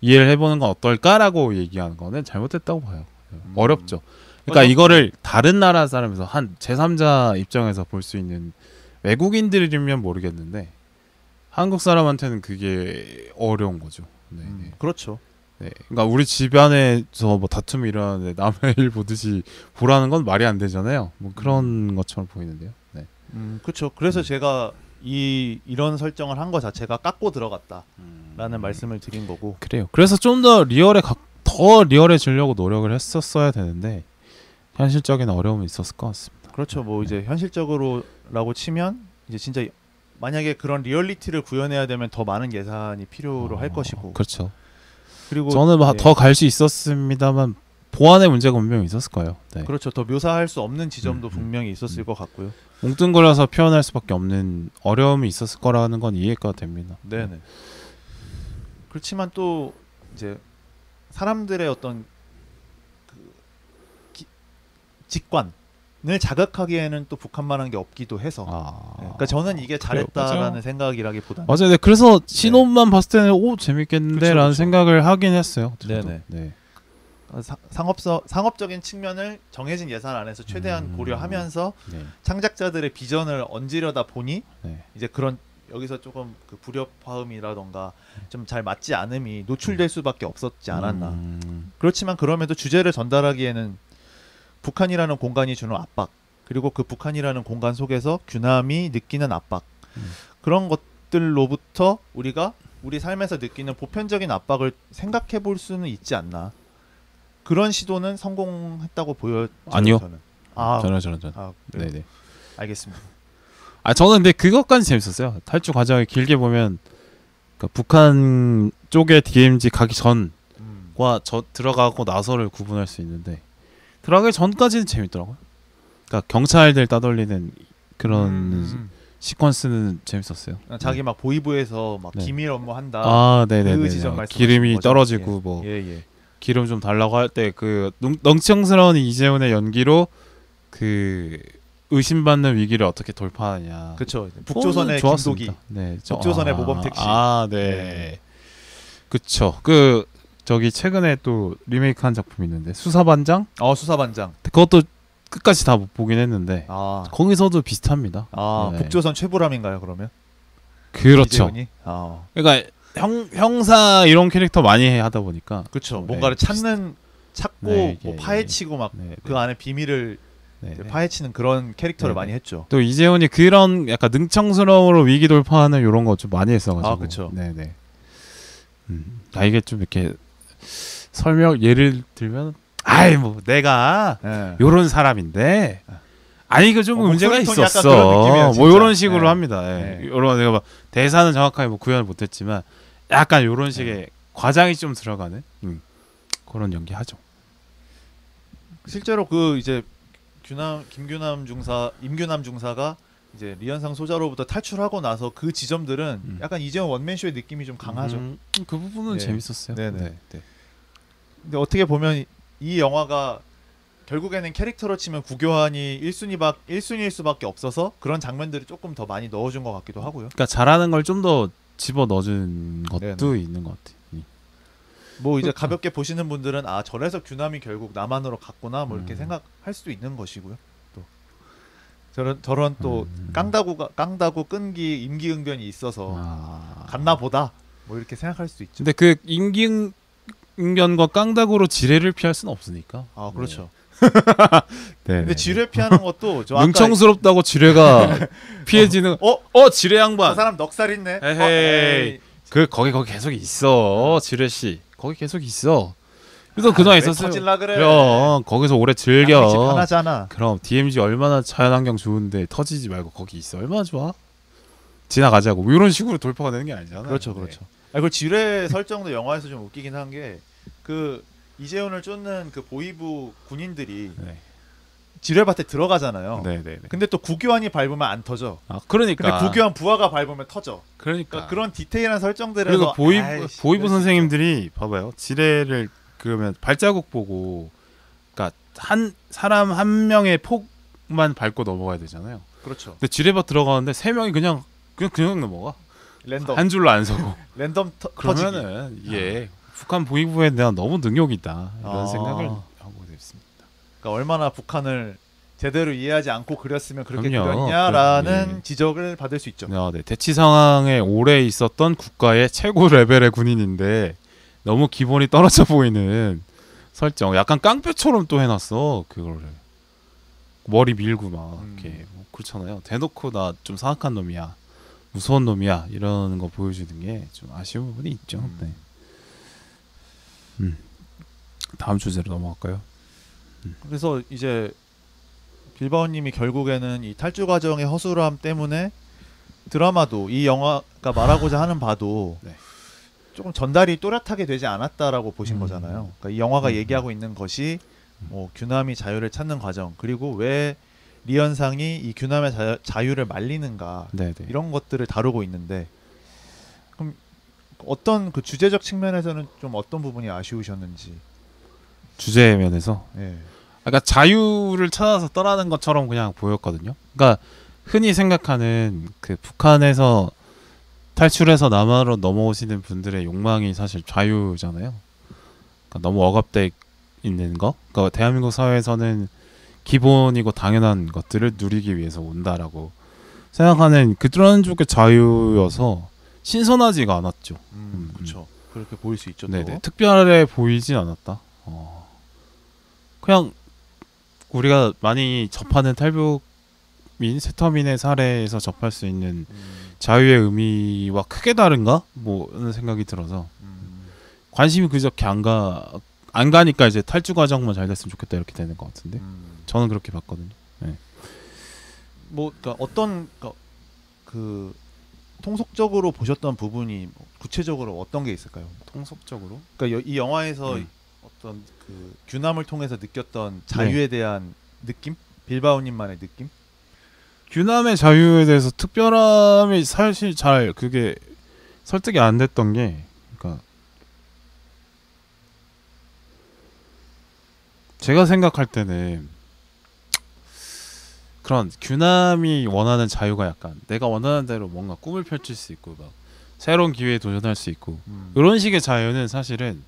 이해를 해보는 건 어떨까라고 얘기하는 거는 잘못됐다고 봐요. 어렵죠. 그러니까 이거를 다른 나라 사람에서 한 제3자 입장에서 볼 수 있는 외국인들이면 모르겠는데 한국 사람한테는 그게 어려운 거죠. 네. 그렇죠. 네. 그러니까 우리 집안에서 뭐 다툼이 일어나는데 남의 일 보듯이 보라는 건 말이 안 되잖아요. 뭐 그런 것처럼 보이는데요. 네. 그렇죠. 그래서 제가 이런 설정을 한 거 자체가 깎고 들어갔다라는 말씀을 드린 거고. 그래요. 그래서 좀 더 리얼해지려고 노력을 했었어야 되는데 현실적인 어려움이 있었을 것 같습니다. 그렇죠. 뭐 이제 현실적으로라고 치면 이제 진짜 만약에 그런 리얼리티를 구현해야 되면 더 많은 예산이 필요로 할 것이고. 그렇죠. 그리고 저는 더 갈 수 있었습니다만 보안의 문제가 분명히 있었을 거예요. 네. 그렇죠. 더 묘사할 수 없는 지점도 분명히 있었을 것 같고요. 뭉뚱그려서 표현할 수밖에 없는 어려움이 있었을 거라는 건 이해가 됩니다. 네네. 그렇지만 또 이제 사람들의 어떤 직관을 자극하기에는 또 북한만한 게 없기도 해서. 그러니까 저는 이게 잘했다라는 맞아요. 생각이라기보다는. 맞아요. 네. 그래서 신혼만 봤을 때는 오 재밌겠는데라는 그쵸. 생각을 하긴 했어요. 네네. 네. 상업적인 측면을 정해진 예산 안에서 최대한 고려하면서 네. 창작자들의 비전을 얹으려다 보니 네. 이제 그런 여기서 조금 그 불협화음이라던가 좀 잘 맞지 않음이 노출될 수밖에 없었지 않았나. 그렇지만 그럼에도 주제를 전달하기에는 북한이라는 공간이 주는 압박, 그리고 그 북한이라는 공간 속에서 규남이 느끼는 압박, 그런 것들로부터 우리가 우리 삶에서 느끼는 보편적인 압박을 생각해 볼 수는 있지 않나. 그런 시도는 성공했다고 보여져요. 아니요. 저는. 저는. 네네. 알겠습니다. 저는 근데 그것까지 재밌었어요. 탈출 과정을 길게 보면 그러니까 북한 쪽에 DMZ 가기 전과 들어가고 나서를 구분할 수 있는데 들어가기 전까지는 재밌더라고요. 그러니까 경찰들 따돌리는 그런 시퀀스는 재밌었어요. 자기 막 보이부에서 막 네. 기밀 업무 한다. 네네. 그 지점 말씀하시는 기름이 거죠? 떨어지고 뭐 예. 기름 좀 달라고 할 때 그 넝청스러운 이재훈의 연기로 그 의심받는 위기를 어떻게 돌파하냐. 그렇죠. 북조선의 김도기. 네. 북조선의 모범 택시. 네. 그쵸. 저기 최근에 또 리메이크한 작품이 있는데 수사반장? 수사반장. 그것도 끝까지 다 못 보긴 했는데 거기서도 비슷합니다. 네. 북조선 최불암인가요 그러면? 그렇죠. 이재훈이? 그러니까 형사 이런 캐릭터 많이 하다 보니까 그렇죠. 뭔가를 찾고 네, 뭐 파헤치고 막 그 안에 비밀을 파헤치는 그런 캐릭터를 많이 했죠. 또 이재훈이 그런 약간 능청스러움으로 위기 돌파하는 이런 거 좀 많이 했어가지고. 그렇죠. 네네. 이게 좀 이렇게 예를 들면, 뭐 내가 요런 사람인데, 이거 좀 문제가 있었어. 뭐 요런 식으로 합니다. 요런 내가 막 대사는 정확하게 뭐 구현을 못했지만, 약간 요런 식의 과장이 좀 들어가는 그런 연기하죠. 실제로 이제 임규남 중사가 이제 리현상 소자로부터 탈출하고 나서 그 지점들은 약간 이재원 원맨쇼의 느낌이 좀 강하죠. 그 부분은 재밌었어요. 네네. 근데 어떻게 보면 이 영화가 결국에는 캐릭터로 치면 구교환이 1순위일 수밖에 없어서 그런 장면들을 조금 더 많이 넣어준 것 같기도 하고요. 그러니까 잘하는 걸 좀 더 집어 넣어준 것도 있는 것 같아요. 뭐 이제 가볍게 보시는 분들은 저래서 규남이 결국 남한으로 갔구나 뭐 이렇게 생각할 수도 있는 것이고요. 또 저런 또 깡다구 끈기 임기응변이 있어서 갔나 보다 뭐 이렇게 생각할 수도 있죠. 근데 그 임기응변과 깡다구로 지뢰를 피할 수는 없으니까. 그렇죠. 네. 근데 지뢰 피하는 것도 능청스럽다고 지뢰가 피해지는. 지뢰 양반. 저 사람 넉살 있네. 에헤이. 거기 계속 있어. 지뢰 씨. 거기 계속 있어. 그래서 그동안 있었어요. 터질라 그래. 그럼 거기서 오래 즐겨. 편하잖아. 그럼 DMZ 얼마나 자연환경 좋은데 터지지 말고 거기 있어. 얼마나 좋아. 지나가자고. 뭐 이런 식으로 돌파가 되는 게 아니잖아. 그렇죠. 그 지뢰 설정도 영화에서 좀 웃기긴 한 게 이재훈을 쫓는 그 보이부 군인들이 지뢰밭에 들어가잖아요. 네네. 근데 또 구교환이 밟으면 안 터져. 그러니까. 근데 구교환 부하가 밟으면 터져. 그러니까 그런 디테일한 설정들에서 그리고 보이부 선생님들이 봐봐요. 지뢰를 그러면 발자국 보고, 그러니까 사람 한 명의 폭만 밟고 넘어가야 되잖아요. 그렇죠. 근데 지뢰밭 들어가는데 3명이 그냥 그냥 넘어가. 랜덤 한 줄로 안 서고. 랜덤 터지기. 그러면은 이게 북한 보위부에 대한 너무 능욕이 있다 이런 생각을 하고 있습니다. 그러니까 얼마나 북한을 제대로 이해하지 않고 그렸으면 그렇게 그럼요. 그렸냐라는 예. 지적을 받을 수 있죠. 네, 대치 상황에 오래 있었던 국가의 최고 레벨의 군인인데 너무 기본이 떨어져 보이는 설정. 약간 깡패처럼 또 해놨어 그거를. 머리 밀고 막 이렇게 뭐 그렇잖아요. 대놓고 나 좀 사악한 놈이야, 무서운 놈이야 이러는 거 보여주는 게 좀 아쉬운 부분이 있죠. 네. 다음 주제로 넘어갈까요? 그래서 이제 빌바오님이 결국에는 이 탈주 과정의 허술함 때문에 드라마도 이 영화가 말하고자 하는 바도 네. 조금 전달이 또렷하게 되지 않았다라고 보신 거잖아요. 그러니까 이 영화가 얘기하고 있는 것이 뭐 규남이 자유를 찾는 과정, 그리고 왜 리현상이 이 규남의 자유를 말리는가, 네네. 이런 것들을 다루고 있는데, 그럼 어떤 그 주제적 측면에서는 좀 어떤 부분이 아쉬우셨는지. 주제 면에서 예. 그러니까 자유를 찾아서 떠나는 것처럼 그냥 보였거든요. 그러니까 흔히 생각하는 그 북한에서 탈출해서 남한으로 넘어오시는 분들의 욕망이 사실 자유잖아요. 그러니까 너무 억압돼 있는 거. 그러니까 대한민국 사회에서는 기본이고 당연한 것들을 누리기 위해서 온다라고 생각하는 그런 쪽의 자유여서 신선하지가 않았죠. 그렇죠. 그렇게 보일 수 있죠. 네네. 또. 특별해 보이진 않았다. 그냥 우리가 많이 접하는 탈북민, 세터민의 사례에서 접할 수 있는 자유의 의미와 크게 다른가? 뭐는 생각이 들어서 관심이 그저께 안 가니까 이제 탈주 과정만 잘 됐으면 좋겠다 이렇게 되는 것 같은데 저는 그렇게 봤거든요. 네. 뭐 그러니까 어떤 그 통속적으로 보셨던 부분이 뭐 구체적으로 어떤 게 있을까요? 통속적으로? 그러니까 이 영화에서 어떤 그 규남을 통해서 느꼈던 자유에 대한 느낌? 빌바오님만의 느낌? 규남의 자유에 대해서 특별함이 사실 잘 그게 설득이 안 됐던 게, 그러니까 제가 생각할 때는 그런 규남이 원하는 자유가 약간 내가 원하는 대로 뭔가 꿈을 펼칠 수 있고 막 새로운 기회에 도전할 수 있고 이런 식의 자유는 사실은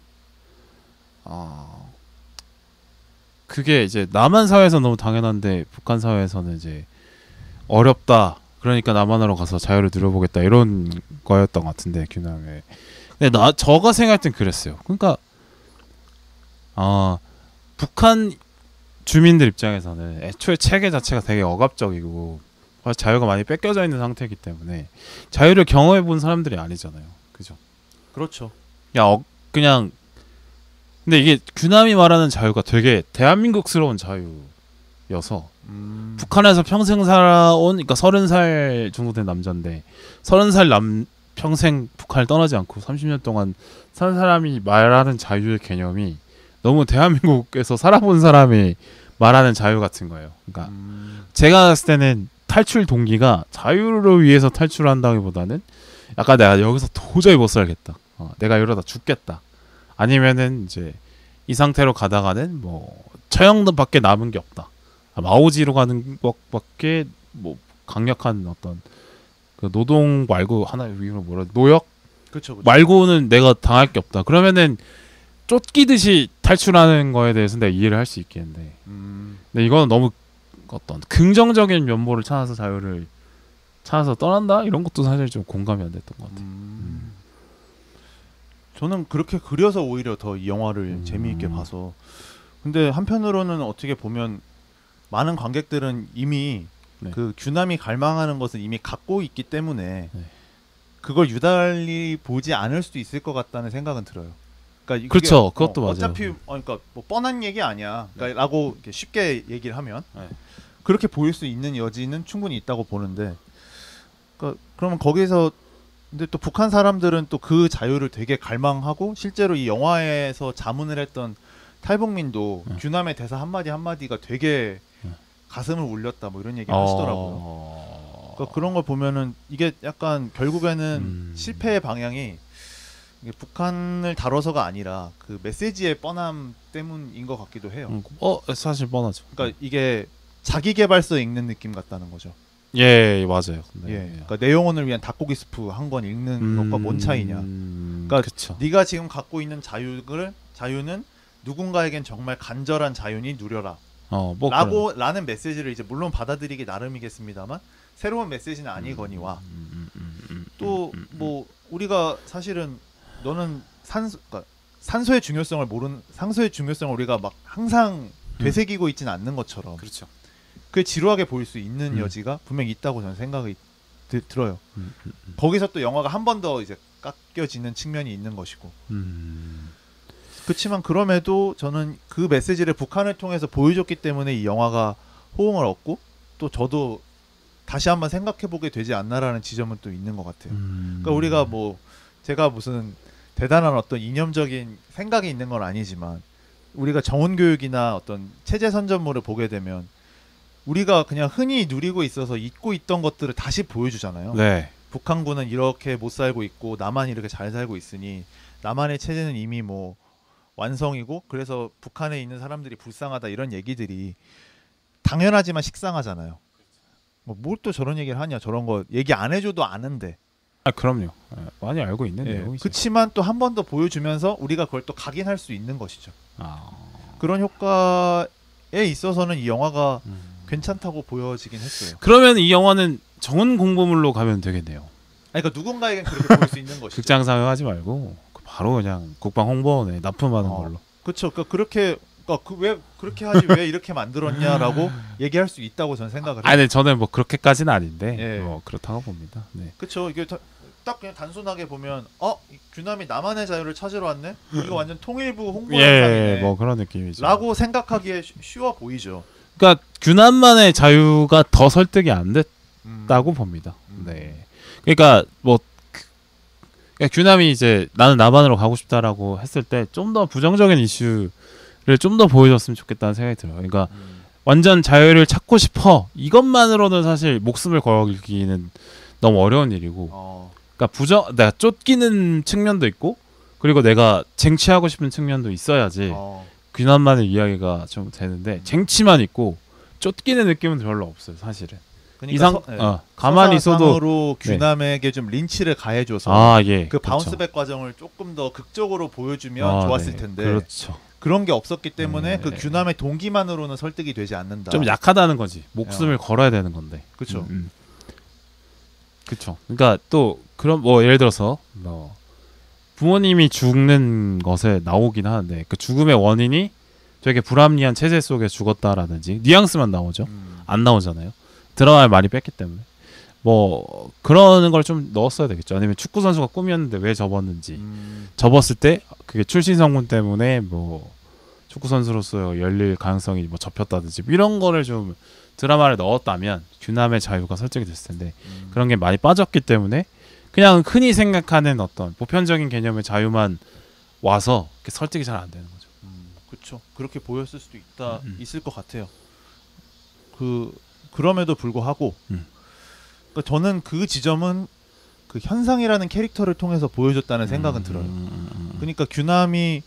그게 이제 남한 사회에서 너무 당연한데 북한 사회에서는 이제 어렵다. 그러니까 남한으로 가서 자유를 누려보겠다 이런 거였던 것 같은데 규남에. 근데 저가 생각할 땐 그랬어요. 그러니까 북한 주민들 입장에서는 애초에 체계 자체가 되게 억압적이고 자유가 많이 뺏겨져 있는 상태이기 때문에 자유를 경험해 본 사람들이 아니잖아요. 그죠? 그렇죠. 그냥 근데 이게 규남이 말하는 자유가 되게 대한민국스러운 자유여서 북한에서 평생 살아온, 그러니까 30살 정도 된 남자인데 30살 평생 북한을 떠나지 않고 30년 동안 산 사람이 말하는 자유의 개념이 너무 대한민국에서 살아본 사람이 말하는 자유 같은 거예요. 그러니까 제가 봤을 때는 탈출 동기가 자유를 위해서 탈출한다기보다는 약간 내가 여기서 도저히 못 살겠다. 내가 이러다 죽겠다. 아니면은 이제 이 상태로 가다가는 뭐 처형밖에 남은 게 없다. 마오지로 가는 것밖에 뭐 강력한 어떤 그 노동 말고 하나 이거 뭐라 노역 그쵸. 말고는 내가 당할 게 없다. 그러면은 쫓기듯이 탈출하는 거에 대해서 내가 이해를 할 수 있겠는데, 근데 이거는 너무 어떤 긍정적인 면모를 찾아서 자유를 찾아서 떠난다 이런 것도 사실 좀 공감이 안 됐던 것 같아요. 저는 그렇게 그려서 오히려 더 이 영화를 재미있게 봐서. 근데 한편으로는 어떻게 보면 많은 관객들은 이미 그 규남이 갈망하는 것을 이미 갖고 있기 때문에 그걸 유달리 보지 않을 수도 있을 것 같다는 생각은 들어요. 그러니까 그렇죠. 그것도 맞아요. 어차피 그러니까 뭐 뻔한 얘기 아니야. 그러니까 라고 이렇게 쉽게 얘기를 하면 그렇게 보일 수 있는 여지는 충분히 있다고 보는데, 그러니까 그러면 거기서 근데 또 북한 사람들은 또 그 자유를 되게 갈망하고 실제로 이 영화에서 자문을 했던 탈북민도 규남의 대사 한마디 한마디가 되게 가슴을 울렸다 뭐 이런 얘기 하시더라고요. 그러니까 그런 걸 보면은 이게 약간 결국에는 실패의 방향이 이게 북한을 다뤄서가 아니라 그 메시지의 뻔함 때문인 것 같기도 해요. 사실 뻔하죠. 그러니까 이게 자기 개발서 읽는 느낌 같다는 거죠. 예, 맞아요. 네. 예, 그러니까 내용원을 위한 닭고기 스프 한 권 읽는 것과 뭔 차이냐. 그러니까 그쵸. 네가 지금 갖고 있는 자유는 누군가에겐 정말 간절한 자유니 누려라. 뭐 라는 메시지를 이제 물론 받아들이기 나름이겠습니다만 새로운 메시지는 아니거니와 또 뭐 우리가 사실은 너는 그러니까 상소의 중요성을 우리가 막 항상 되새기고 있지는 않는 것처럼 그렇죠. 그게 지루하게 보일 수 있는 여지가 분명히 있다고 저는 생각이 들어요. 거기서 또 영화가 한 번 더 이제 깎여지는 측면이 있는 것이고. 그렇지만 그럼에도 저는 그 메시지를 북한을 통해서 보여줬기 때문에 이 영화가 호응을 얻고 또 저도 다시 한번 생각해보게 되지 않나라는 지점은 또 있는 것 같아요. 그러니까 우리가 뭐 제가 무슨 대단한 어떤 이념적인 생각이 있는 건 아니지만 우리가 정원교육이나 어떤 체제 선전물을 보게 되면 우리가 그냥 흔히 누리고 있어서 잊고 있던 것들을 다시 보여주잖아요. 네. 북한군은 이렇게 못 살고 있고 남한이 이렇게 잘 살고 있으니 남한의 체제는 이미 뭐 완성이고 그래서 북한에 있는 사람들이 불쌍하다 이런 얘기들이 당연하지만 식상하잖아요. 뭐 뭘 또 저런 얘기를 하냐. 저런 거 얘기 안 해줘도 아는데. 그럼요. 많이 알고 있는 예, 내용이죠. 그렇지만 또 한 번 더 보여주면서 우리가 그걸 또 각인할 수 있는 것이죠. 아. 그런 효과에 있어서는 이 영화가 괜찮다고 보여지긴 했어요. 그러면 이 영화는 정원 공보물로 가면 되겠네요. 아니, 그러니까 누군가에겐 그렇게 보일 수 있는 것이죠. 극장 상영하지 말고 바로 그냥 국방홍보원에 납품하는 걸로. 그렇죠. 왜 그렇게 하지 왜 이렇게 만들었냐라고 얘기할 수 있다고 저는 생각을 해요. 아니, 저는 뭐 그렇게까지는 아닌데 예. 뭐 그렇다고 봅니다. 네. 그렇죠. 이게 딱 그냥 단순하게 보면 규남이 남한의 자유를 찾으러 왔네. 이거 완전 통일부 홍보 영상이네. 뭐 그런 느낌이죠. 라고 생각하기에 쉬워 보이죠. 그러니까 규남만의 자유가 더 설득이 안 됐다고 봅니다. 네. 그러니까 뭐 그러니까 규남이 이제 나는 남한으로 가고 싶다라고 했을 때 좀 더 부정적인 이슈를 좀 더 보여줬으면 좋겠다는 생각이 들어요. 그러니까 완전 자유를 찾고 싶어 이것만으로는 사실 목숨을 걸기는 너무 어려운 일이고, 그러니까 내가 쫓기는 측면도 있고, 그리고 내가 쟁취하고 싶은 측면도 있어야지 규남만의 이야기가 좀 되는데 쟁취만 있고 쫓기는 느낌은 별로 없어요, 사실은. 그러니까 가만히 있어도 서사상으로 규남에게 좀 린치를 가해줘서 예, 그 그렇죠. 바운스백 과정을 조금 더 극적으로 보여주면 좋았을 네, 텐데 그렇죠. 그런 게 없었기 때문에 네. 그 규남의 동기만으로는 설득이 되지 않는다. 좀 약하다는 거지. 목숨을 걸어야 되는 건데. 그렇죠. 그렇죠. 그러니까 또 그런 뭐 예를 들어서 뭐 부모님이 죽는 것에 나오긴 하는데 그 죽음의 원인이 되게 불합리한 체제 속에 죽었다라든지 뉘앙스만 나오죠. 안 나오잖아요. 드라마를 많이 뺐기 때문에 뭐 그러는 걸 좀 넣었어야 되겠죠. 아니면 축구 선수가 꿈이었는데 왜 접었는지 접었을 때 그게 출신 성분 때문에 뭐 축구 선수로서 열릴 가능성이 뭐 접혔다든지 뭐 이런 거를 좀 드라마를 넣었다면 규남의 자유가 설정이 됐을 텐데 그런 게 많이 빠졌기 때문에 그냥 흔히 생각하는 어떤 보편적인 개념의 자유만 와서 설득이 잘 안 되는 거죠. 그렇죠. 그렇게 보였을 수도 있을 것 같아요. 그럼에도 불구하고 그러니까 저는 그 지점은 그 현상이라는 캐릭터를 통해서 보여줬다는 생각은 들어요. 그러니까 규남이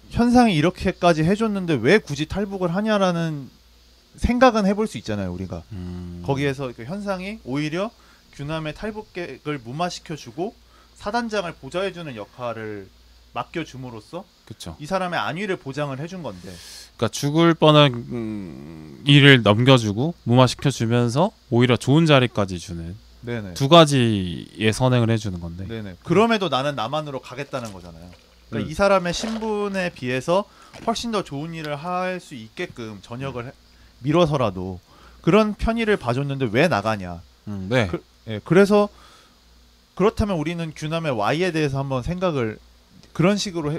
현상이 이렇게까지 해줬는데 왜 굳이 탈북을 하냐라는 생각은 해볼 수 있잖아요, 우리가. 거기에서 그 현상이 오히려 규남의 탈북 계획을 무마시켜주고 사단장을 보좌해주는 역할을 맡겨줌으로써 그쵸. 이 사람의 안위를 보장을 해준 건데. 그러니까 죽을 뻔한 일을 넘겨주고 무마시켜주면서 오히려 좋은 자리까지 주는 네네. 두 가지의 선행을 해주는 건데. 네네. 그럼에도 나는 남한으로 가겠다는 거잖아요. 그러니까 이 사람의 신분에 비해서 훨씬 더 좋은 일을 할 수 있게끔 전역을 미뤄서라도 그런 편의를 봐줬는데 왜 나가냐. 네. 그래서 그렇다면 우리는 규남의 Y에 대해서 한번 생각을 그런 식으로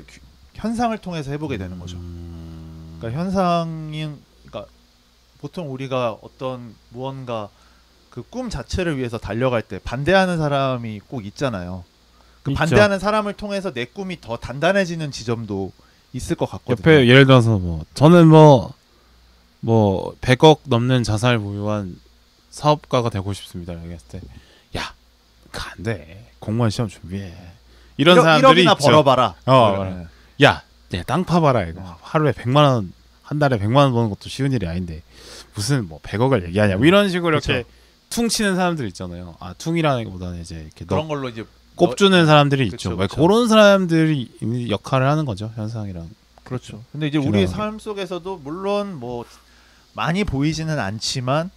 현상을 통해서 해보게 되는 거죠. 그러니까 그러니까 보통 우리가 어떤 무언가 그 꿈 자체를 위해서 달려갈 때 반대하는 사람이 꼭 있잖아요. 그 반대하는 사람을 통해서 내 꿈이 더 단단해지는 지점도 있을 것 같거든요. 옆에 예를 들어서 뭐 저는 뭐 100억 넘는 자산을 보유한 사업가가 되고 싶습니다. 얘기했을 때 야, 그거 안 돼. 공무원 시험 준비해. 이런 사람들이 1억이나 있죠. 벌어봐라. 야, 땅 파봐라. 이거 하루에 100만 원, 한 달에 100만 원 버는 것도 쉬운 일이 아닌데 무슨 뭐 100억을 얘기하냐. 뭐 이런 식으로 그쵸. 이렇게 퉁치는 사람들 있잖아요. 아 퉁이라기보다는 이제 이렇게 그런 걸로 이제 꼽주는 사람들이 그쵸, 있죠. 그쵸. 그런 사람들이 역할을 하는 거죠. 현상이랑. 그렇죠. 근데 이제 우리 균형하게. 삶 속에서도 물론 뭐 많이 보이지는 않지만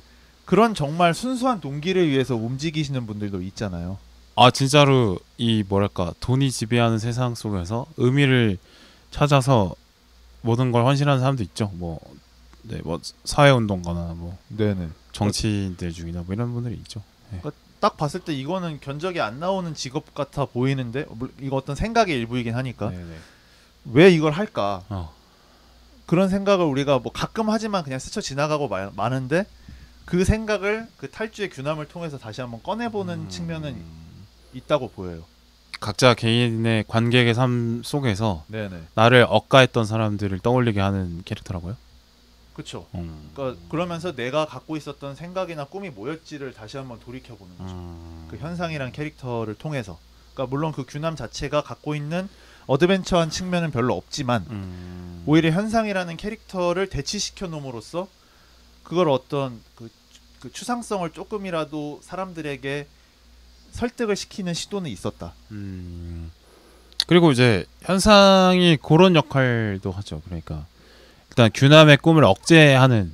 그런 정말 순수한 동기를 위해서 움직이시는 분들도 있잖아요. 아 진짜로 이 뭐랄까 돈이 지배하는 세상 속에서 의미를 찾아서 모든 걸 헌신하는 사람도 있죠. 뭐, 네, 뭐 사회운동가나 뭐 네네. 정치인들 중이나 뭐 이런 분들이 있죠. 네. 딱 봤을 때 이거는 견적이 안 나오는 직업 같아 보이는데 이거 어떤 생각의 일부이긴 하니까 네네. 왜 이걸 할까? 어. 그런 생각을 우리가 뭐 가끔 하지만 그냥 스쳐 지나가고 마는데 그 생각을 그 탈주의 귀남을 통해서 다시 한번 꺼내보는 측면은 있다고 보여요. 각자 개인의 관객의 삶 속에서 네네. 나를 억가했던 사람들을 떠올리게 하는 캐릭터라고요? 그렇죠. 그러니까 그러면서 내가 갖고 있었던 생각이나 꿈이 뭐였지를 다시 한번 돌이켜보는 거죠. 그 현상이란 캐릭터를 통해서. 그러니까 물론 그 귀남 자체가 갖고 있는 어드벤처한 측면은 별로 없지만 오히려 현상이라는 캐릭터를 대치시켜 놓음으로써 그걸 어떤 그 추상성을 조금이라도 사람들에게 설득을 시키는 시도는 있었다. 그리고 이제 현상이 그런 역할도 하죠. 그러니까 일단 규남의 꿈을 억제하는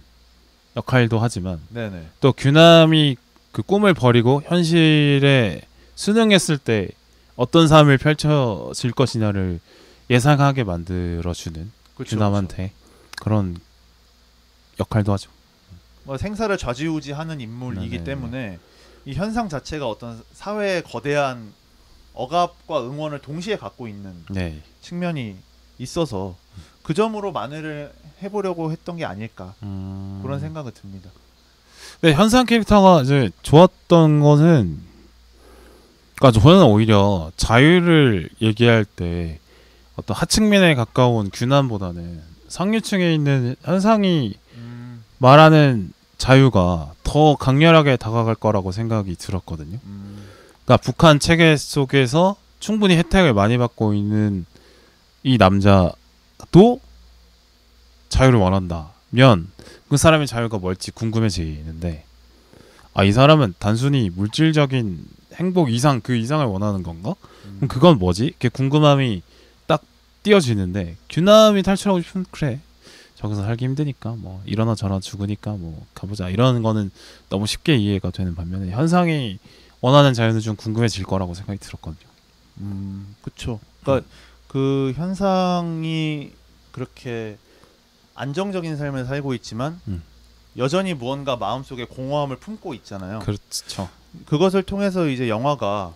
역할도 하지만 네네. 또 규남이 그 꿈을 버리고 현실에 순응했을 때 어떤 삶을 펼쳐질 것이냐를 예상하게 만들어주는 그쵸, 규남한테 그런 역할도 하죠. 뭐 생사를 좌지우지하는 인물이기 네네. 때문에 이 현상 자체가 어떤 사회의 거대한 억압과 응원을 동시에 갖고 있는 네. 측면이 있어서 그 점으로 만회를 해보려고 했던 게 아닐까 그런 생각이 듭니다. 네, 현상 캐릭터가 이제 좋았던 거는, 그러니까 저는 오히려 자유를 얘기할 때 어떤 하층민에 가까운 규남보다는 상류층에 있는 현상이 말하는 자유가 더 강렬하게 다가갈 거라고 생각이 들었거든요. 그러니까 북한 체계 속에서 충분히 혜택을 많이 받고 있는 이 남자도 자유를 원한다면 그 사람의 자유가 뭘지 궁금해지는데, 아, 이 사람은 단순히 물질적인 행복 이상, 그 이상을 원하는 건가? 그럼 그건 뭐지? 이렇게 궁금함이 딱 띄어지는데, 규남이 탈출하고 싶으면 그래, 저기서 살기 힘드니까 뭐 이러나 저러나 죽으니까 뭐 가보자, 이런 거는 너무 쉽게 이해가 되는 반면에 현상이 원하는 자유는 좀 궁금해질 거라고 생각이 들었거든요. 그렇죠. 그러니까 그 현상이 그렇게 안정적인 삶을 살고 있지만 여전히 무언가 마음속에 공허함을 품고 있잖아요. 그렇죠. 그것을 통해서 이제 영화가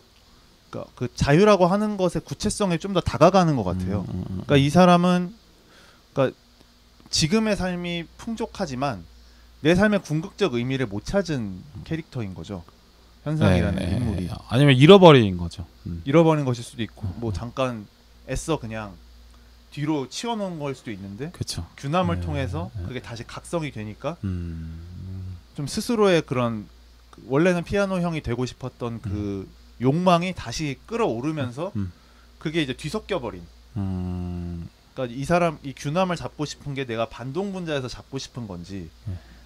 그러니까 그 자유라고 하는 것의 구체성에 좀 더 다가가는 것 같아요. 그러니까 이 사람은 그러니까 지금의 삶이 풍족하지만 내 삶의 궁극적 의미를 못 찾은 캐릭터인 거죠. 현상이라는 인물이. 아니면 잃어버린 거죠. 잃어버린 것일 수도 있고 뭐 잠깐 애써 그냥 뒤로 치워놓은 걸 수도 있는데 그렇죠. 규남을 통해서 그게 다시 각성이 되니까 좀 스스로의 그런 원래는 피아노 형이 되고 싶었던 그 욕망이 다시 끌어오르면서 그게 이제 뒤섞여 버린. 그러니까 이 사람 이 규남을 잡고 싶은 게 내가 반동분자에서 잡고 싶은 건지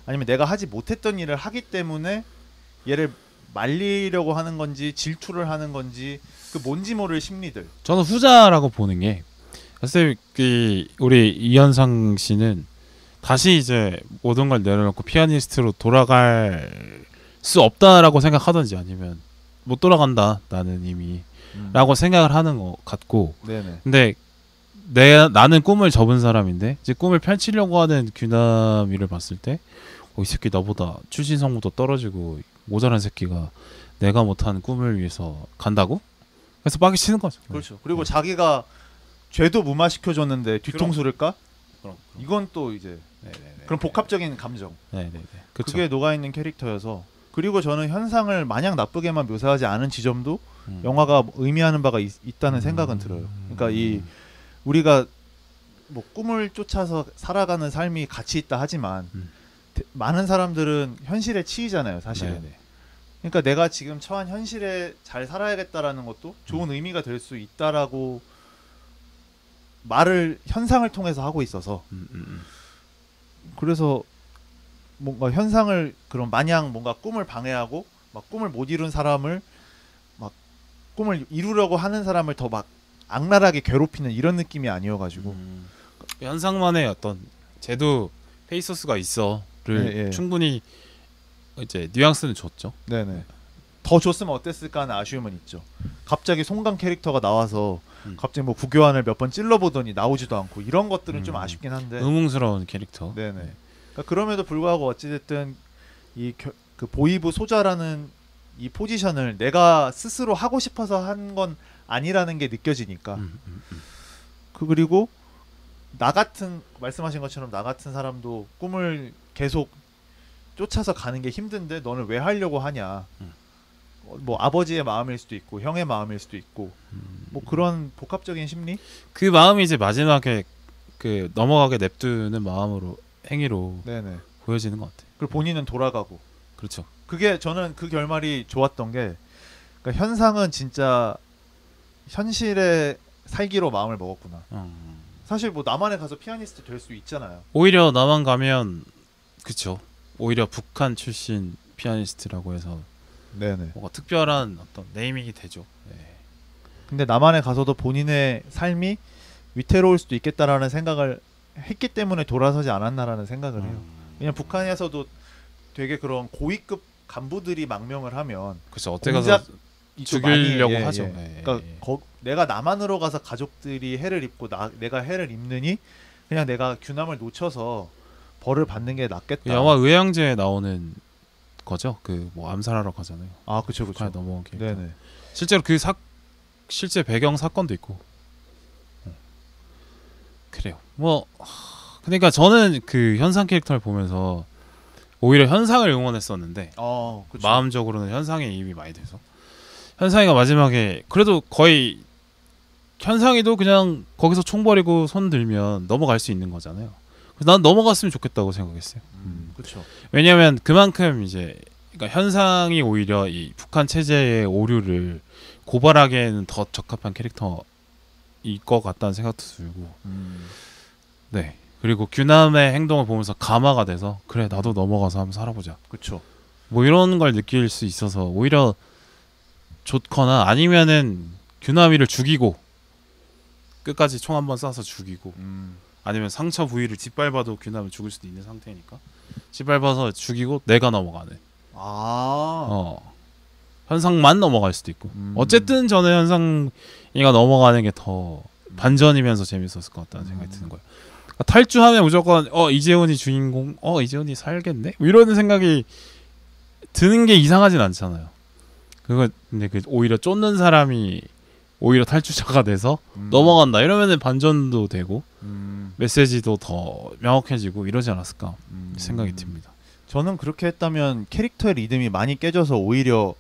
아니면 내가 하지 못했던 일을 하기 때문에 얘를 말리려고 하는 건지 질투를 하는 건지 그 뭔지 모를 심리들. 저는 후자라고 보는 게, 사실 그 우리 이현상 씨는 다시 이제 모든 걸 내려놓고 피아니스트로 돌아갈 수 없다라고 생각하든지 아니면 못 돌아간다 나는 이미 라고 생각을 하는 것 같고, 네네. 근데 나는 꿈을 접은 사람인데 이제 꿈을 펼치려고 하는 규남이를 봤을 때 이 새끼 나보다 출신 성부도 떨어지고 모자란 새끼가 내가 못한 꿈을 위해서 간다고? 그래서 빡이 치는 거죠. 그렇죠. 그리고 자기가 죄도 무마시켜줬는데 뒤통수를 까? 이건 또 이제 그런 복합적인 감정. 그게 녹아있는 캐릭터여서. 그리고 저는 현상을 마냥 나쁘게만 묘사하지 않은 지점도 영화가 의미하는 바가 있다는 생각은 들어요. 그러니까 이 우리가 뭐 꿈을 쫓아서 살아가는 삶이 가치 있다 하지만 많은 사람들은 현실에 치이잖아요, 사실은. 그러니까 내가 지금 처한 현실에 잘 살아야겠다라는 것도 좋은 의미가 될 수 있다라고 말을 현상을 통해서 하고 있어서 그래서 뭔가 현상을 그런 마냥 뭔가 꿈을 방해하고 막 꿈을 못 이룬 사람을 막 꿈을 이루려고 하는 사람을 더 막 악랄하게 괴롭히는 이런 느낌이 아니어가지고 현상만의 어떤 쟤도 페이소스가 있어를 예, 예. 충분히 이제 뉘앙스는 줬죠. 네네. 더 줬으면 어땠을까 하는 아쉬움은 있죠. 갑자기 송강 캐릭터가 나와서 갑자기 뭐 구교환을 몇 번 찔러보더니 나오지도 않고 이런 것들은 좀 아쉽긴 한데. 의문스러운 캐릭터. 네네. 그러니까 그럼에도 불구하고 어찌됐든 그 보이브 소자라는 이 포지션을 내가 스스로 하고 싶어서 한 건 아니라는 게 느껴지니까. 그리고 나 같은 말씀하신 것처럼 나 같은 사람도 꿈을 계속 쫓아서 가는 게 힘든데 너는 왜 하려고 하냐. 뭐 아버지의 마음일 수도 있고 형의 마음일 수도 있고 뭐 그런 복합적인 심리? 그 마음이 이제 마지막에 그 넘어가게 냅두는 마음으로 행위로 네네. 보여지는 것 같아요. 그리고 본인은 돌아가고. 그렇죠. 그게 저는 그 결말이 좋았던 게 그러니까 현상은 진짜 현실에 살기로 마음을 먹었구나. 사실 뭐 남한에 가서 피아니스트 될 수 있잖아요. 오히려 남한 가면 그쵸. 오히려 북한 출신 피아니스트라고 해서 네네. 뭔가 특별한 어떤 네이밍이 되죠. 네. 근데 남한에 가서도 본인의 삶이 위태로울 수도 있겠다라는 생각을 했기 때문에 돌아서지 않았나라는 생각을 해요. 왜냐면 북한에서도 되게 그런 고위급 간부들이 망명을 하면 그렇죠. 어때 가서 죽이려고 많이, 하죠. 예. 네. 그러니까 내가 남한으로 가서 가족들이 해를 입고 내가 해를 입느니 그냥 내가 규남을 놓쳐서 벌을 받는 게 낫겠다. 그 영화 의향제에 나오는 거죠. 그 뭐 암살하러 가잖아요. 아 그렇죠, 북한에 그렇죠. 넘어온 게. 네네. 실제로 실제 배경 사건도 있고. 그래요. 뭐 그러니까 저는 그 현상 캐릭터를 보면서 오히려 현상을 응원했었는데 그쵸. 마음적으로는 현상에 이입이 많이 돼서 현상이가 마지막에 그래도 거의 현상이도 그냥 거기서 총 버리고 손 들면 넘어갈 수 있는 거잖아요. 그래서 난 넘어갔으면 좋겠다고 생각했어요. 그렇죠. 왜냐하면 그만큼 이제 그러니까 현상이 오히려 이 북한 체제의 오류를 고발하기에는 더 적합한 캐릭터일 것 같다는 생각도 들고, 네. 그리고 규남의 행동을 보면서 감화가 돼서 그래 나도 넘어가서 한번 살아보자. 그렇죠. 뭐 이런 걸 느낄 수 있어서 오히려 좋거나 아니면은 규남이를 죽이고 끝까지 총 한번 쏴서 죽이고 아니면 상처 부위를 짓밟아도 규남을 죽을 수도 있는 상태니까 짓밟아서 죽이고 내가 넘어가는 현상만 넘어갈 수도 있고 어쨌든 저는 현상이가 넘어가는 게 더 반전이면서 재밌었을 것 같다는 생각이 드는 거예요. 그러니까 탈주하면 무조건 이재훈이 주인공 이재훈이 살겠네? 뭐 이런 생각이 드는 게 이상하진 않잖아요. 그거 근데 오히려 쫓는 사람이 오히려 탈주자가 돼서 넘어간다 이러면은 반전도 되고 메시지도 더 명확해지고 이러지 않았을까 생각이 듭니다. 저는 그렇게 했다면 캐릭터의 리듬이 많이 깨져서 오히려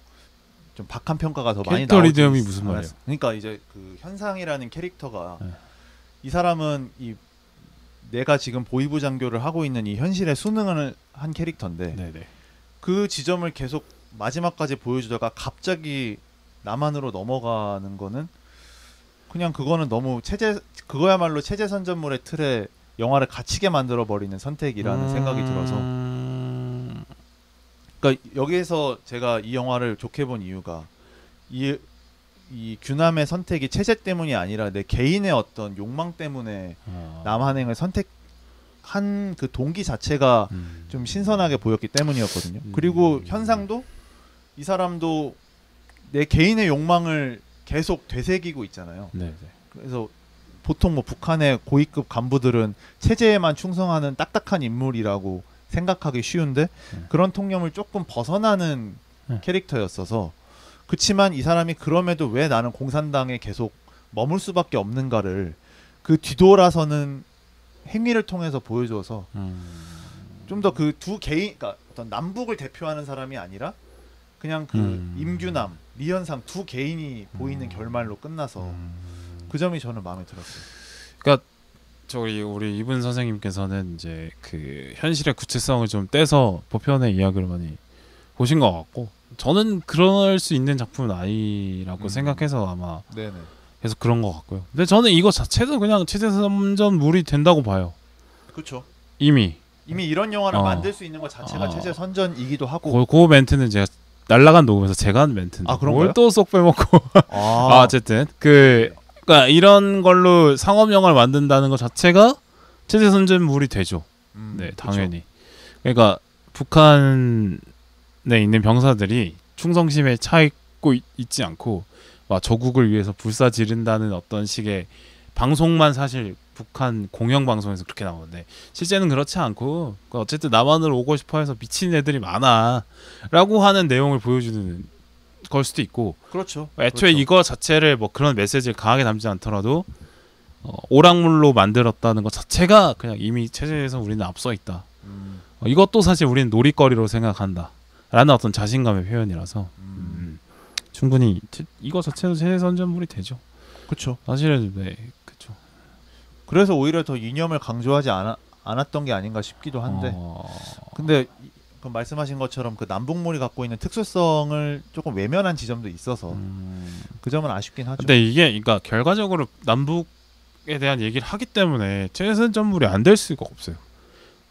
좀 박한 평가가 더 많이 나오지. 캐릭터 리듬이 무슨 말이에요? 그러니까 이제 그 현상이라는 캐릭터가 네. 이 사람은 내가 지금 보이부 장교를 하고 있는 이 현실에 순응을 한 캐릭터인데 네네. 그 지점을 계속 마지막까지 보여주다가 갑자기 남한으로 넘어가는 거는 그냥 그거는 너무 그거야말로 체제 선전물의 틀에 영화를 갇히게 만들어 버리는 선택이라는 생각이 들어서 그러니까 여기에서 제가 이 영화를 좋게 본 이유가 이 규남의 선택이 체제 때문이 아니라 내 개인의 어떤 욕망 때문에 남한행을 선택한 그 동기 자체가 좀 신선하게 보였기 때문이었거든요. 그리고 현상도 이 사람도 내 개인의 욕망을 계속 되새기고 있잖아요. 네네. 그래서 보통 뭐 북한의 고위급 간부들은 체제에만 충성하는 딱딱한 인물이라고 생각하기 쉬운데 그런 통념을 조금 벗어나는 캐릭터였어서 그치만 이 사람이 그럼에도 왜 나는 공산당에 계속 머물 수밖에 없는가를 그 뒤돌아서는 행위를 통해서 보여줘서 좀 더 그 두 개인, 그러니까 어떤 남북을 대표하는 사람이 아니라 그냥 그 임규남, 리현상 두 개인이 보이는 결말로 끝나서 그 점이 저는 마음에 들었어요. 그러니까 우리 이분 선생님께서는 이제 그 현실의 구체성을 좀 떼서 보편의 이야기를 많이 보신 것 같고 저는 그럴 수 있는 작품은 아니라고 생각해서 아마 네네. 계속 그런 것 같고요. 근데 저는 이거 자체도 그냥 체제 선전물이 된다고 봐요. 그렇죠. 이미 이미 이런 영화를 어. 만들 수 있는 것 자체가 체제 선전이기도 하고. 그 멘트는 제가 날라간 녹음에서 제가 한 멘트인데 아, 그런가요? 뭘 또 쏙 빼먹고 어쨌든 그러니까 이런 걸로 상업 영화를 만든다는 것 자체가 체제 선전물이 되죠. 네, 당연히. 그러니까 북한에 있는 병사들이 충성심에 차 있고 있지 않고 막 조국을 위해서 불사 지른다는 어떤 식의 방송만 사실 북한 공영 방송에서 그렇게 나오는데 실제는 그렇지 않고 그러니까 어쨌든 남한으로 오고 싶어해서 미친 애들이 많아라고 하는 내용을 보여주는 걸 수도 있고. 그렇죠. 애초에 그렇죠. 이거 자체를 뭐 그런 메시지를 강하게 담지 않더라도 오락물로 만들었다는 것 자체가 그냥 이미 체제에서 우리는 앞서 있다. 이것도 사실 우리는 놀이거리로 생각한다라는 어떤 자신감의 표현이라서 충분히 이거 자체도 체제 선전물이 되죠. 그렇죠. 사실은 네, 그렇죠. 그래서 오히려 더 이념을 강조하지 않았던 게 아닌가 싶기도 한데. 근데 그 말씀하신 것처럼 그 남북몰이 갖고 있는 특수성을 조금 외면한 지점도 있어서 그 점은 아쉽긴 하죠. 근데 이게 그러니까 결과적으로 남북에 대한 얘기를 하기 때문에 체제 선전물이 안 될 수가 없어요.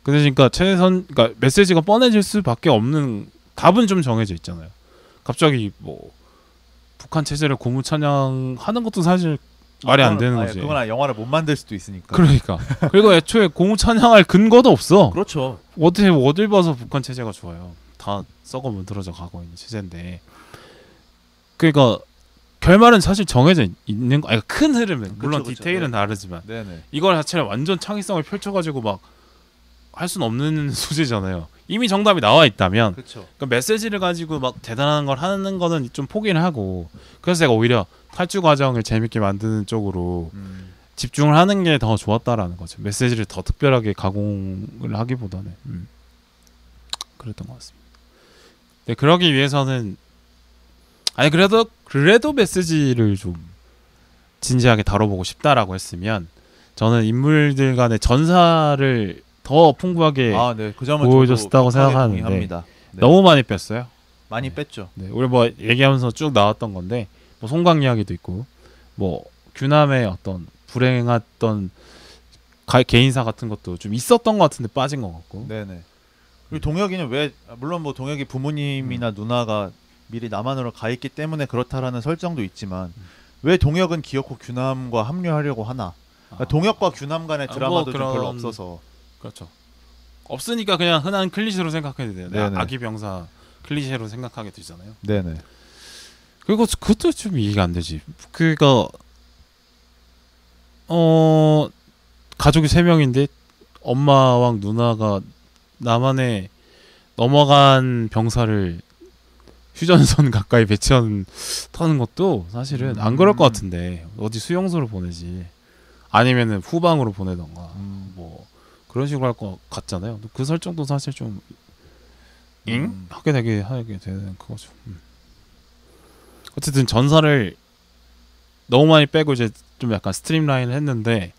그러니까 그러니까 메시지가 뻔해질 수밖에 없는 답은 좀 정해져 있잖아요. 갑자기 뭐 북한 체제를 고무 찬양하는 것도 사실 말이 안 되는 거지. 그건 영화를 못 만들 수도 있으니까. 그러니까. 그리고 애초에 고무 찬양할 근거도 없어. 그렇죠. 어딜 봐서 북한 체제가 좋아요. 다 썩어 문드러져 가고 있는 체제인데. 그러니까 결말은 사실 정해져 있는 거. 아니 큰 흐름은 물론 그쵸, 디테일은 네. 다르지만 네네. 이걸 자체를 완전 창의성을 펼쳐가지고 막 할 수는 없는 소재잖아요. 이미 정답이 나와 있다면 그렇죠. 그 메시지를 가지고 막 대단한 걸 하는 거는 좀 포기를 하고 그래서 제가 오히려 탈주 과정을 재밌게 만드는 쪽으로 집중을 하는 게 더 좋았다라는 거죠. 메시지를 더 특별하게 가공을 하기보다는 그랬던 것 같습니다. 네, 그러기 위해서는 아니 그래도 메시지를 좀 진지하게 다뤄보고 싶다라고 했으면 저는 인물들 간의 전사를 더 풍부하게 네. 그 점은 보여줬다고 저도 생각하는데 동의합니다. 네. 너무 많이 뺐어요. 많이 뺐죠. 네, 우리 뭐 얘기하면서 쭉 나왔던 건데 뭐 송강 이야기도 있고 뭐 규남의 어떤 불행했던 개인사 같은 것도 좀 있었던 것 같은데 빠진 것 같고. 네네. 그리고 동혁이는 왜 물론 뭐 동혁이 부모님이나 누나가 미리 남한으로 가 있기 때문에 그렇다라는 설정도 있지만 왜 동혁은 기어코 규남과 합류하려고 하나? 그러니까 동혁과 규남 간의 드라마도 좀 별로 없어서. 그렇죠. 없으니까 그냥 흔한 클리셰로 생각해도 돼요. 네네. 아기 병사 클리셰로 생각하게 되잖아요. 네네. 그리고 그것도 좀 이해가 안 되지. 그니까 가족이 3명인데 엄마랑 누나가 남한에 넘어간 병사를 휴전선 가까이 배치하는 것도 사실은 안 그럴 것 같은데 어디 수용소로 보내지 아니면은 후방으로 보내던가 뭐 그런 식으로 할 것 같잖아요. 그 설정도 사실 좀 하게 되는 그거죠. 어쨌든 전사를 너무 많이 빼고 이제 좀 약간 스트림라인을 했는데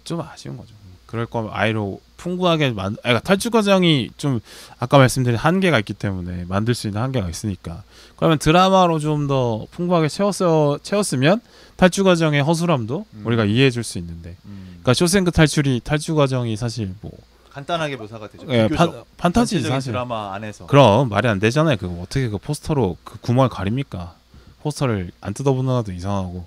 좀 아쉬운 거죠. 그럴 거면 아이로 풍부하게 그러니까 탈출 과정이 좀 아까 말씀드린 한계가 있기 때문에 만들 수 있는 한계가 있으니까 그러면 드라마로 좀 더 풍부하게 채웠으면 탈출 과정의 허술함도 우리가 이해해 줄 수 있는데 그러니까 쇼생크 탈출 과정이 사실 뭐 간단하게 묘사가 되죠. 예, 판타지 사실 드라마 안에서. 그럼 말이 안 되잖아요. 그거 어떻게 그 포스터로 그 구멍을 가립니까? 포스터를 안 뜯어보는 것도 이상하고.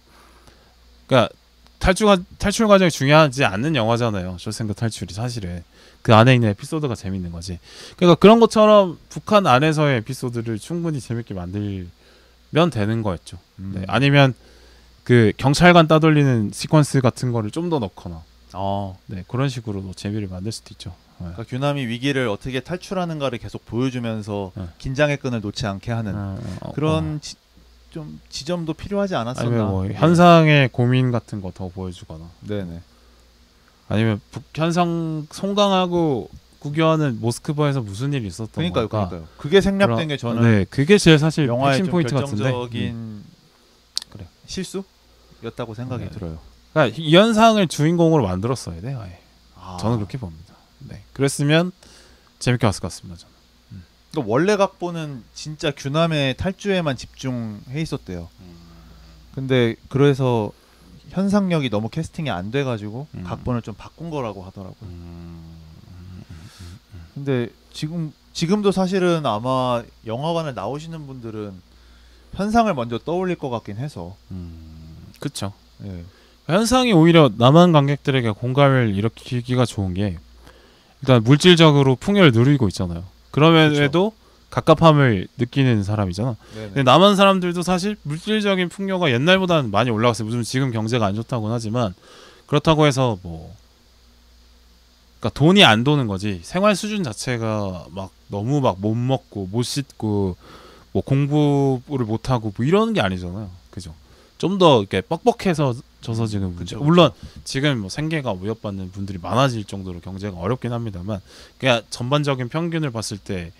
그러니까 탈출 과정이 중요하지 않는 영화잖아요. 쇼생크 탈출이 사실은 그 안에 있는 에피소드가 재밌는 거지. 그러니까 그런 것처럼 북한 안에서의 에피소드를 충분히 재밌게 만들면 되는 거였죠. 네. 아니면 그 경찰관 따돌리는 시퀀스 같은 거를 좀 더 넣거나. 네, 그런 식으로도 재미를 만들 수도 있죠. 네. 그러니까 규남이 위기를 어떻게 탈출하는가를 계속 보여주면서 긴장의 끈을 놓지 않게 하는 그런 좀 지점도 필요하지 않았었나. 아니면 뭐 현상의 고민 같은 거 더 보여주거나. 네네. 아니면 현상 송강하고 구교하는 모스크바에서 무슨 일이 있었던 걸까? 그러니까요. 그게 생략된 게 저는 네, 그게 제일 사실 영화의 핵심 좀 포인트 같은데. 결정적인 그래 실수였다고 생각이 들어요. 그러니까 이 현상을 주인공으로 만들었어야 돼. 아예. 저는 그렇게 봅니다. 네, 그랬으면 재밌게 봤을 것 같습니다. 저는. 그러니까 원래 각본은 진짜 규남의 탈주에만 집중해 있었대요. 근데 그래서 현상력이 너무 캐스팅이 안 돼가지고 각본을 좀 바꾼 거라고 하더라고요. 근데 지금도 사실은 아마 영화관에 나오시는 분들은 현상을 먼저 떠올릴 것 같긴 해서. 그쵸. 예. 현상이 오히려 남한 관객들에게 공감을 일으키기가 좋은 게 일단 물질적으로 풍요를 누리고 있잖아요. 그럼에도 갑갑함을 느끼는 사람이잖아. 네네. 근데 남한 사람들도 사실 물질적인 풍요가 옛날보다는 많이 올라갔어요. 무슨 지금 경제가 안 좋다고는 하지만 그렇다고 해서 뭐 그러니까 돈이 안 도는 거지 생활 수준 자체가 막 너무 막 못 먹고 못 씻고 뭐 공부를 못 하고 뭐 이런 게 아니잖아요. 그죠? 좀 더 이렇게 뻑뻑해서 져서 지금 문제. 그쵸. 물론 지금 뭐 생계가 위협받는 분들이 많아질 정도로 경제가 어렵긴 합니다만, 그냥 전반적인 평균을 봤을 때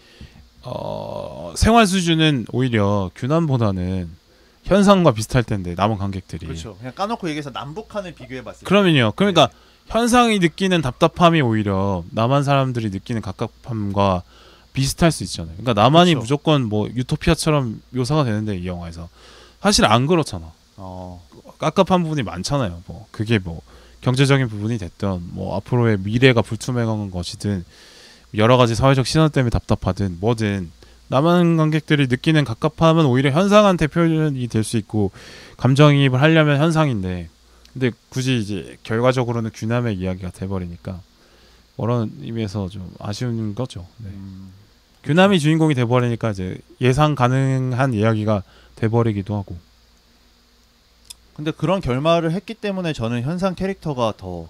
생활 수준은 오히려 규남보다는 현상과 비슷할 텐데 남은 관객들이. 그렇죠. 그냥 까놓고 얘기해서 남북한을 비교해봤을 때. 그러면요. 그러니까 현상이 느끼는 답답함이 오히려 남한 사람들이 느끼는 갑갑함과 비슷할 수 있잖아요. 그러니까 남한이 그쵸. 무조건 뭐 유토피아처럼 묘사가 되는데 이 영화에서 사실 안 그렇잖아. 깝깝한 부분이 많잖아요. 뭐 그게 뭐 경제적인 부분이 됐든 뭐 앞으로의 미래가 불투명한 것이든 여러 가지 사회적 시선 때문에 답답하든 뭐든 남한 관객들이 느끼는 갑갑함은 오히려 현상한테 표현이 될 수 있고 감정이입을 하려면 현상인데 근데 굳이 이제 결과적으로는 규남의 이야기가 돼버리니까 그런 의미에서 좀 아쉬운 거죠. 네. 규남이 주인공이 돼버리니까 이제 예상 가능한 이야기가 돼버리기도 하고. 근데 그런 결말을 했기 때문에 저는 현상 캐릭터가 더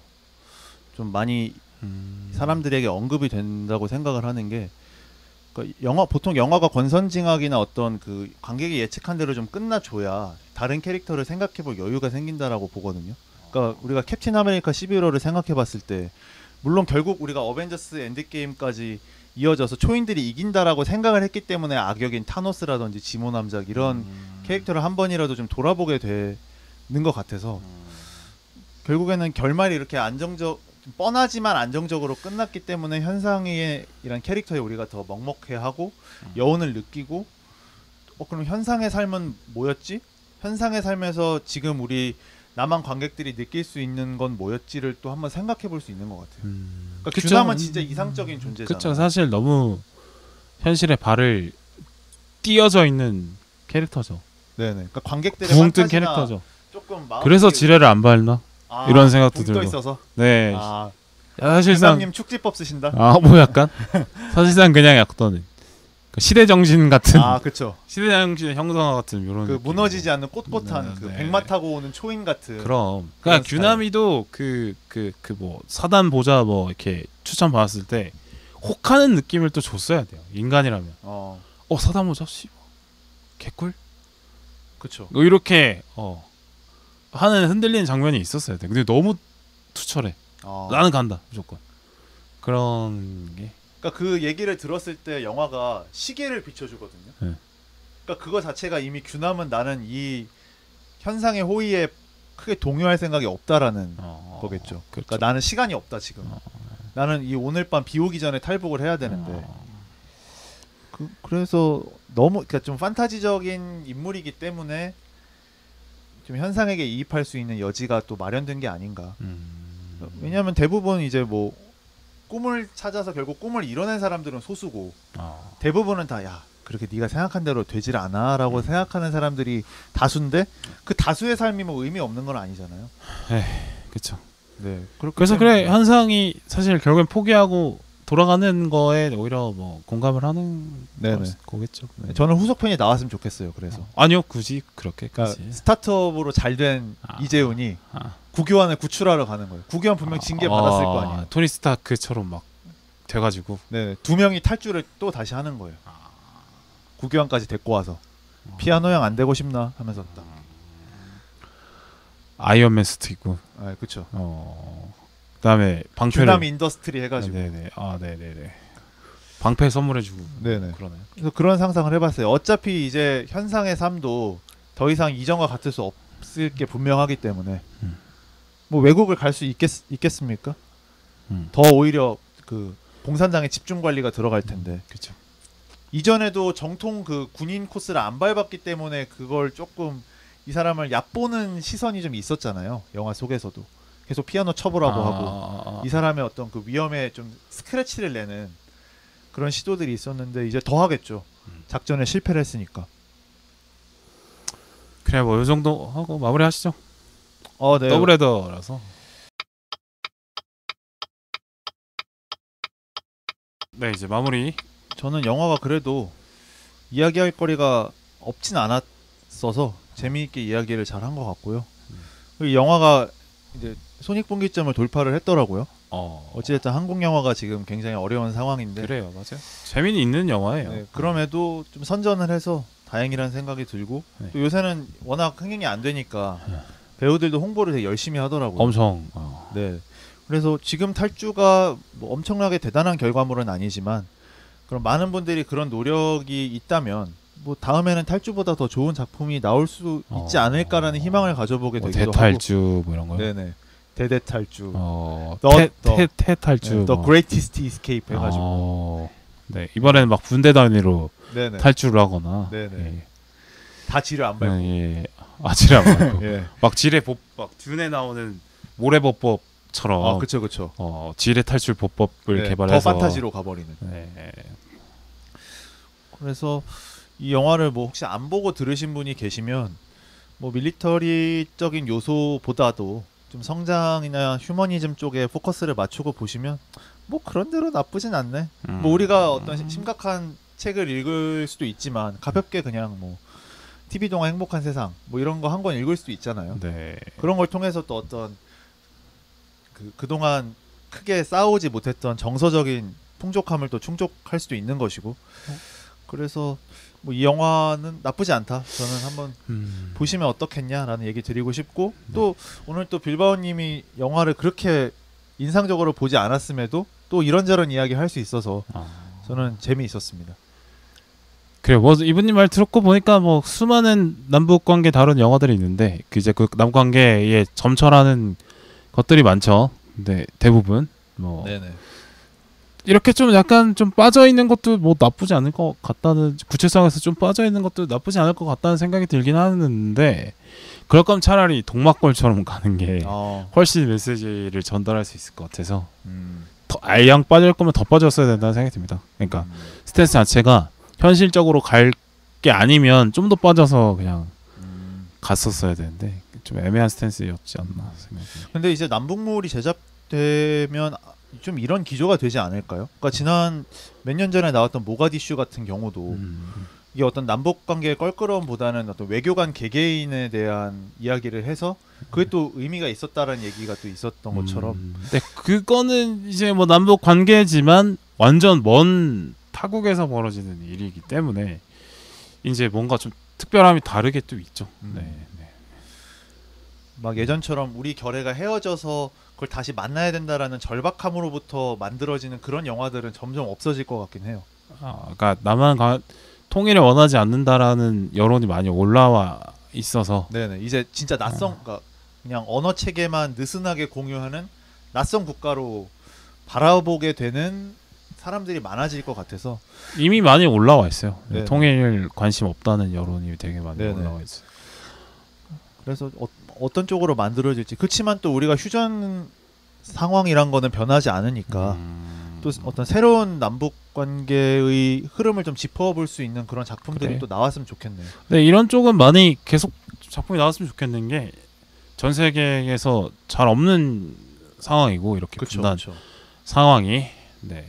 좀 많이 사람들에게 언급이 된다고 생각을 하는 게 그러니까 보통 영화가 권선징악이나 어떤 그 관객이 예측한 대로 좀 끝나줘야 다른 캐릭터를 생각해볼 여유가 생긴다라고 보거든요. 그러니까 우리가 캡틴 아메리카 11호를 생각해봤을 때 물론 결국 우리가 어벤져스 엔드게임까지 이어져서 초인들이 이긴다라고 생각을 했기 때문에 악역인 타노스라든지 지모남작 이런 캐릭터를 한 번이라도 좀 돌아보게 되는 것 같아서 결국에는 결말이 이렇게 뻔하지만 안정적으로 끝났기 때문에 현상의 이란 캐릭터에 우리가 더 먹먹해하고 여운을 느끼고 그럼 현상의 삶은 뭐였지? 현상의 삶에서 지금 우리 남한 관객들이 느낄 수 있는 건 뭐였지를 또 한번 생각해 볼 수 있는 것 같아요. 그러니까 규남은 진짜 이상적인 존재잖아요. 그렇죠. 사실 너무 현실에 발을 띄어져 있는 캐릭터죠. 네네. 그러니까 관객들의 부흥 뜬 판타지나 캐릭터죠. 조금 그래서 지뢰를 안 밟나? 이런 생각도 붕 떠 들고. 있어서. 네. 아, 사실상 님 축지법 쓰신다. 뭐 약간 사실상 그냥 약간 시대 정신 같은 그렇죠. 시대 정신의 형성화 같은 이런 그 느낌. 무너지지 않는 꼿꼿한 그 네. 백마 타고 오는 초인 같은. 그럼 그러니까 스타일. 규남이도 그 뭐 사단 보자 뭐 이렇게 추천 받았을 때 혹하는 느낌을 또 줬어야 돼요. 인간이라면. 사단 보자 씨 개꿀. 그렇죠. 이렇게 하는 흔들리는 장면이 있었어야 돼. 근데 너무 투철해. 나는 간다 무조건. 그런 게. 그러니까 그 얘기를 들었을 때 영화가 시계를 비춰주거든요. 네. 그러니까 그거 자체가 이미 규남은 나는 이 현상의 호의에 크게 동요할 생각이 없다라는 거겠죠. 그렇죠. 그러니까 나는 시간이 없다 지금. 나는 이 오늘 밤 비 오기 전에 탈북을 해야 되는데. 그래서 너무 그러니까 좀 판타지적인 인물이기 때문에 좀 현상에게 이입할 수 있는 여지가 또 마련된 게 아닌가. 왜냐하면 대부분 이제 뭐 꿈을 찾아서 결국 꿈을 이뤄낸 사람들은 소수고 대부분은 다 야 그렇게 네가 생각한 대로 되질 않아라고 생각하는 사람들이 다수인데 그 다수의 삶이 뭐 의미 없는 건 아니잖아요. 그렇죠. 네. 그래서 그래 현상이 사실 결국엔 포기하고 돌아가는 거에 오히려 뭐 공감을 하는 거겠죠. 네. 저는 후속편이 나왔으면 좋겠어요. 그래서 아니요 굳이 그렇게까지. 그러니까 스타트업으로 잘 된 이재훈이 구교환을 구출하러 가는 거예요. 구교환 분명 징계 받았을 거 아니에요. 토니 스타크처럼 막 돼가지고. 네, 두 명이 탈주를 또 다시 하는 거예요. 구교환까지 데리고 와서 피아노 형 안 되고 싶나 하면서 딱. 아이언맨 수트 입고. 그렇죠. 그다음에 방패를. 규남 인더스트리 해가지고. 네네. 네네네. 방패 선물해주고. 네네. 그러네. 그래서 그런 상상을 해봤어요. 어차피 이제 현상의 삶도 더 이상 이전과 같을 수 없을 게 분명하기 때문에 뭐 외국을 갈 수 있겠습니까? 더 오히려 그 공산당의 집중 관리가 들어갈 텐데. 그렇죠. 이전에도 정통 그 군인 코스를 안 밟았기 때문에 그걸 조금 이 사람을 얕보는 시선이 좀 있었잖아요. 영화 속에서도 계속 피아노 쳐보라고 하고 이 사람의 어떤 그 위험에 좀 스크래치를 내는 그런 시도들이 있었는데 이제 더 하겠죠. 작전에 실패를 했으니까. 그래 뭐 이 정도 하고 마무리하시죠. 네. 더블헤더라서. 네 이제 마무리. 저는 영화가 그래도 이야기할 거리가 없진 않았어서 재미있게 이야기를 잘 한 것 같고요. 이 영화가 이제 손익분기점을 돌파를 했더라고요. 어찌됐든 한국 영화가 지금 굉장히 어려운 상황인데. 그래요, 맞아요. 재미는 있는 영화예요. 네, 그럼에도 좀 선전을 해서 다행이라는 생각이 들고 네. 또 요새는 워낙 흥행이 안 되니까 배우들도 홍보를 되게 열심히 하더라고요. 엄청. 네. 그래서 지금 탈주가 뭐 엄청나게 대단한 결과물은 아니지만 그럼 많은 분들이 그런 노력이 있다면 뭐 다음에는 탈주보다 더 좋은 작품이 나올 수 있지 않을까라는 희망을 가져보게 뭐 되기도 대탈주 뭐 이런 거요. 네네. 대대탈주. 탈주. The Greatest Escape 해가지고. 네 이번에는 막 분대 단위로 네네. 탈주를 하거나. 네네. 예. 다 지를 안 밟고. 예. 지뢰 안 밟고. 예. 막 지뢰 막 듄에 나오는 모래법법처럼. 그쵸. 지뢰 탈출 보법을 네, 개발해서 더 판타지로 가버리는. 네. 그래서 이 영화를 뭐 혹시 안 보고 들으신 분이 계시면 뭐 밀리터리적인 요소보다도 좀 성장이나 휴머니즘 쪽에 포커스를 맞추고 보시면 뭐 그런 대로 나쁘진 않네. 뭐 우리가 어떤 심각한 책을 읽을 수도 있지만 가볍게 그냥 뭐 TV 동화 행복한 세상 뭐 이런 거 한 권 읽을 수도 있잖아요. 네. 그런 걸 통해서 또 어떤 그동안 크게 싸우지 못했던 정서적인 풍족함을 또 충족할 수도 있는 것이고. 그래서 뭐 이 영화는 나쁘지 않다. 저는 한번 보시면 어떻겠냐라는 얘기 드리고 싶고 또 오늘 또 빌바오님이 영화를 그렇게 인상적으로 보지 않았음에도 또 이런저런 이야기 할 수 있어서 저는 재미있었습니다. 그래요. 뭐 이분님 말 들었고 보니까 뭐 수많은 남북 관계 다룬 영화들이 있는데 이제 그 남북 관계에 점철하는 것들이 많죠. 근데 대부분 뭐 네네. 이렇게 좀 약간 좀 빠져 있는 것도 뭐 나쁘지 않을 것 같다는 구체성에서 좀 빠져 있는 것도 나쁘지 않을 것 같다는 생각이 들긴 하는데 그럴 거면 차라리 동막골처럼 가는 게 훨씬 메시지를 전달할 수 있을 것 같아서 더 알양 빠질 거면 더 빠졌어야 된다는 생각이 듭니다. 그러니까 스탠스 자체가 현실적으로 갈 게 아니면 좀 더 빠져서 그냥 갔었어야 되는데 좀 애매한 스탠스였지 않나 생각합니다. 근데 이제 남북물이 제작되면 좀 이런 기조가 되지 않을까요? 그러니까 지난 몇 년 전에 나왔던 모가디슈 같은 경우도 이게 어떤 남북 관계의 껄끄러움보다는 어떤 외교관 개개인에 대한 이야기를 해서 그게 또 의미가 있었다라는 얘기가 또 있었던 것처럼. 네, 그거는 이제 뭐 남북 관계지만 완전 먼 타국에서 벌어지는 일이기 때문에 이제 뭔가 좀 특별함이 다르게 또 있죠. 네. 막 예전처럼 우리 결애가 헤어져서 그걸 다시 만나야 된다라는 절박함으로부터 만들어지는 그런 영화들은 점점 없어질 것 같긴 해요. 그러니까 남한 통일을 원하지 않는다라는 여론이 많이 올라와 있어서. 네네. 이제 진짜 그러니까 그냥 언어 체계만 느슨하게 공유하는 낯선 국가로 바라보게 되는 사람들이 많아질 것 같아서 이미 많이 올라와 있어요. 네네. 통일 관심 없다는 여론이 되게 많이 네네. 올라와 있어요. 그래서 어떤 쪽으로 만들어질지. 그렇지만 또 우리가 휴전 상황이란 거는 변하지 않으니까 또 어떤 새로운 남북 관계의 흐름을 좀 짚어볼 수 있는 그런 작품들이 그래. 또 나왔으면 좋겠네요. 네, 이런 쪽은 많이 계속 작품이 나왔으면 좋겠는 게 전 세계에서 잘 없는 상황이고 이렇게 분단 상황이 네.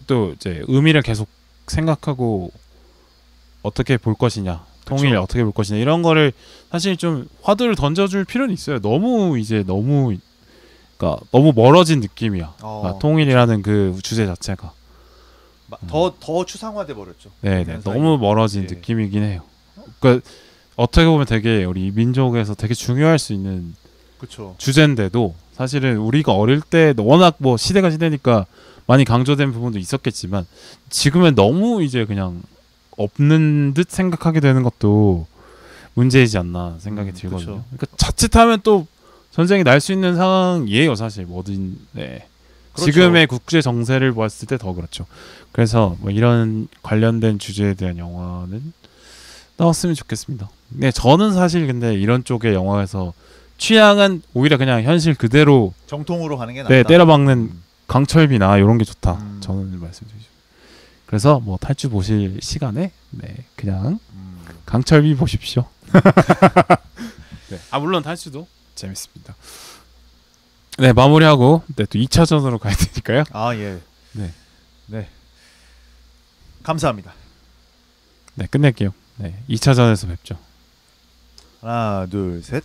또 이제 의미를 계속 생각하고 어떻게 볼 것이냐, 통일 어떻게 볼 것이냐 이런 거를 사실 좀 화두를 던져줄 필요는 있어요. 그러니까 너무 멀어진 느낌이야. 그러니까 통일이라는 그 주제 자체가 더 추상화돼 버렸죠. 네, 너무 멀어진 느낌이긴 해요. 그러니까 어떻게 보면 되게 우리 민족에서 되게 중요할 수 있는 주제인데도 사실은 우리가 어릴 때 워낙 뭐 시대가 시대니까 많이 강조된 부분도 있었겠지만 지금은 너무 이제 그냥 없는 듯 생각하게 되는 것도 문제이지 않나 생각이 들거든요. 그러니까 자칫하면 또 전쟁이 날 수 있는 상황이에요, 사실 뭐든. 네. 그렇죠. 지금의 국제 정세를 보았을 때 더 그렇죠. 그래서 뭐 이런 관련된 주제에 대한 영화는 나왔으면 좋겠습니다. 네, 저는 사실 근데 이런 쪽의 영화에서 취향은 오히려 그냥 현실 그대로 정통으로 가는 게 낫다. 네, 때려박는 강철비나 이런 게 좋다. 음. 저는 말씀드리죠. 그래서 뭐 탈주 보실 시간에 네, 그냥 강철비 보십시오. 네. 아 물론 탈주도 재밌습니다. 네 마무리하고 네, 또 2차전으로 가야 되니까요. 아 예. 네. 네. 감사합니다. 네 끝낼게요. 네 2차전에서 뵙죠. 하나, 둘, 셋.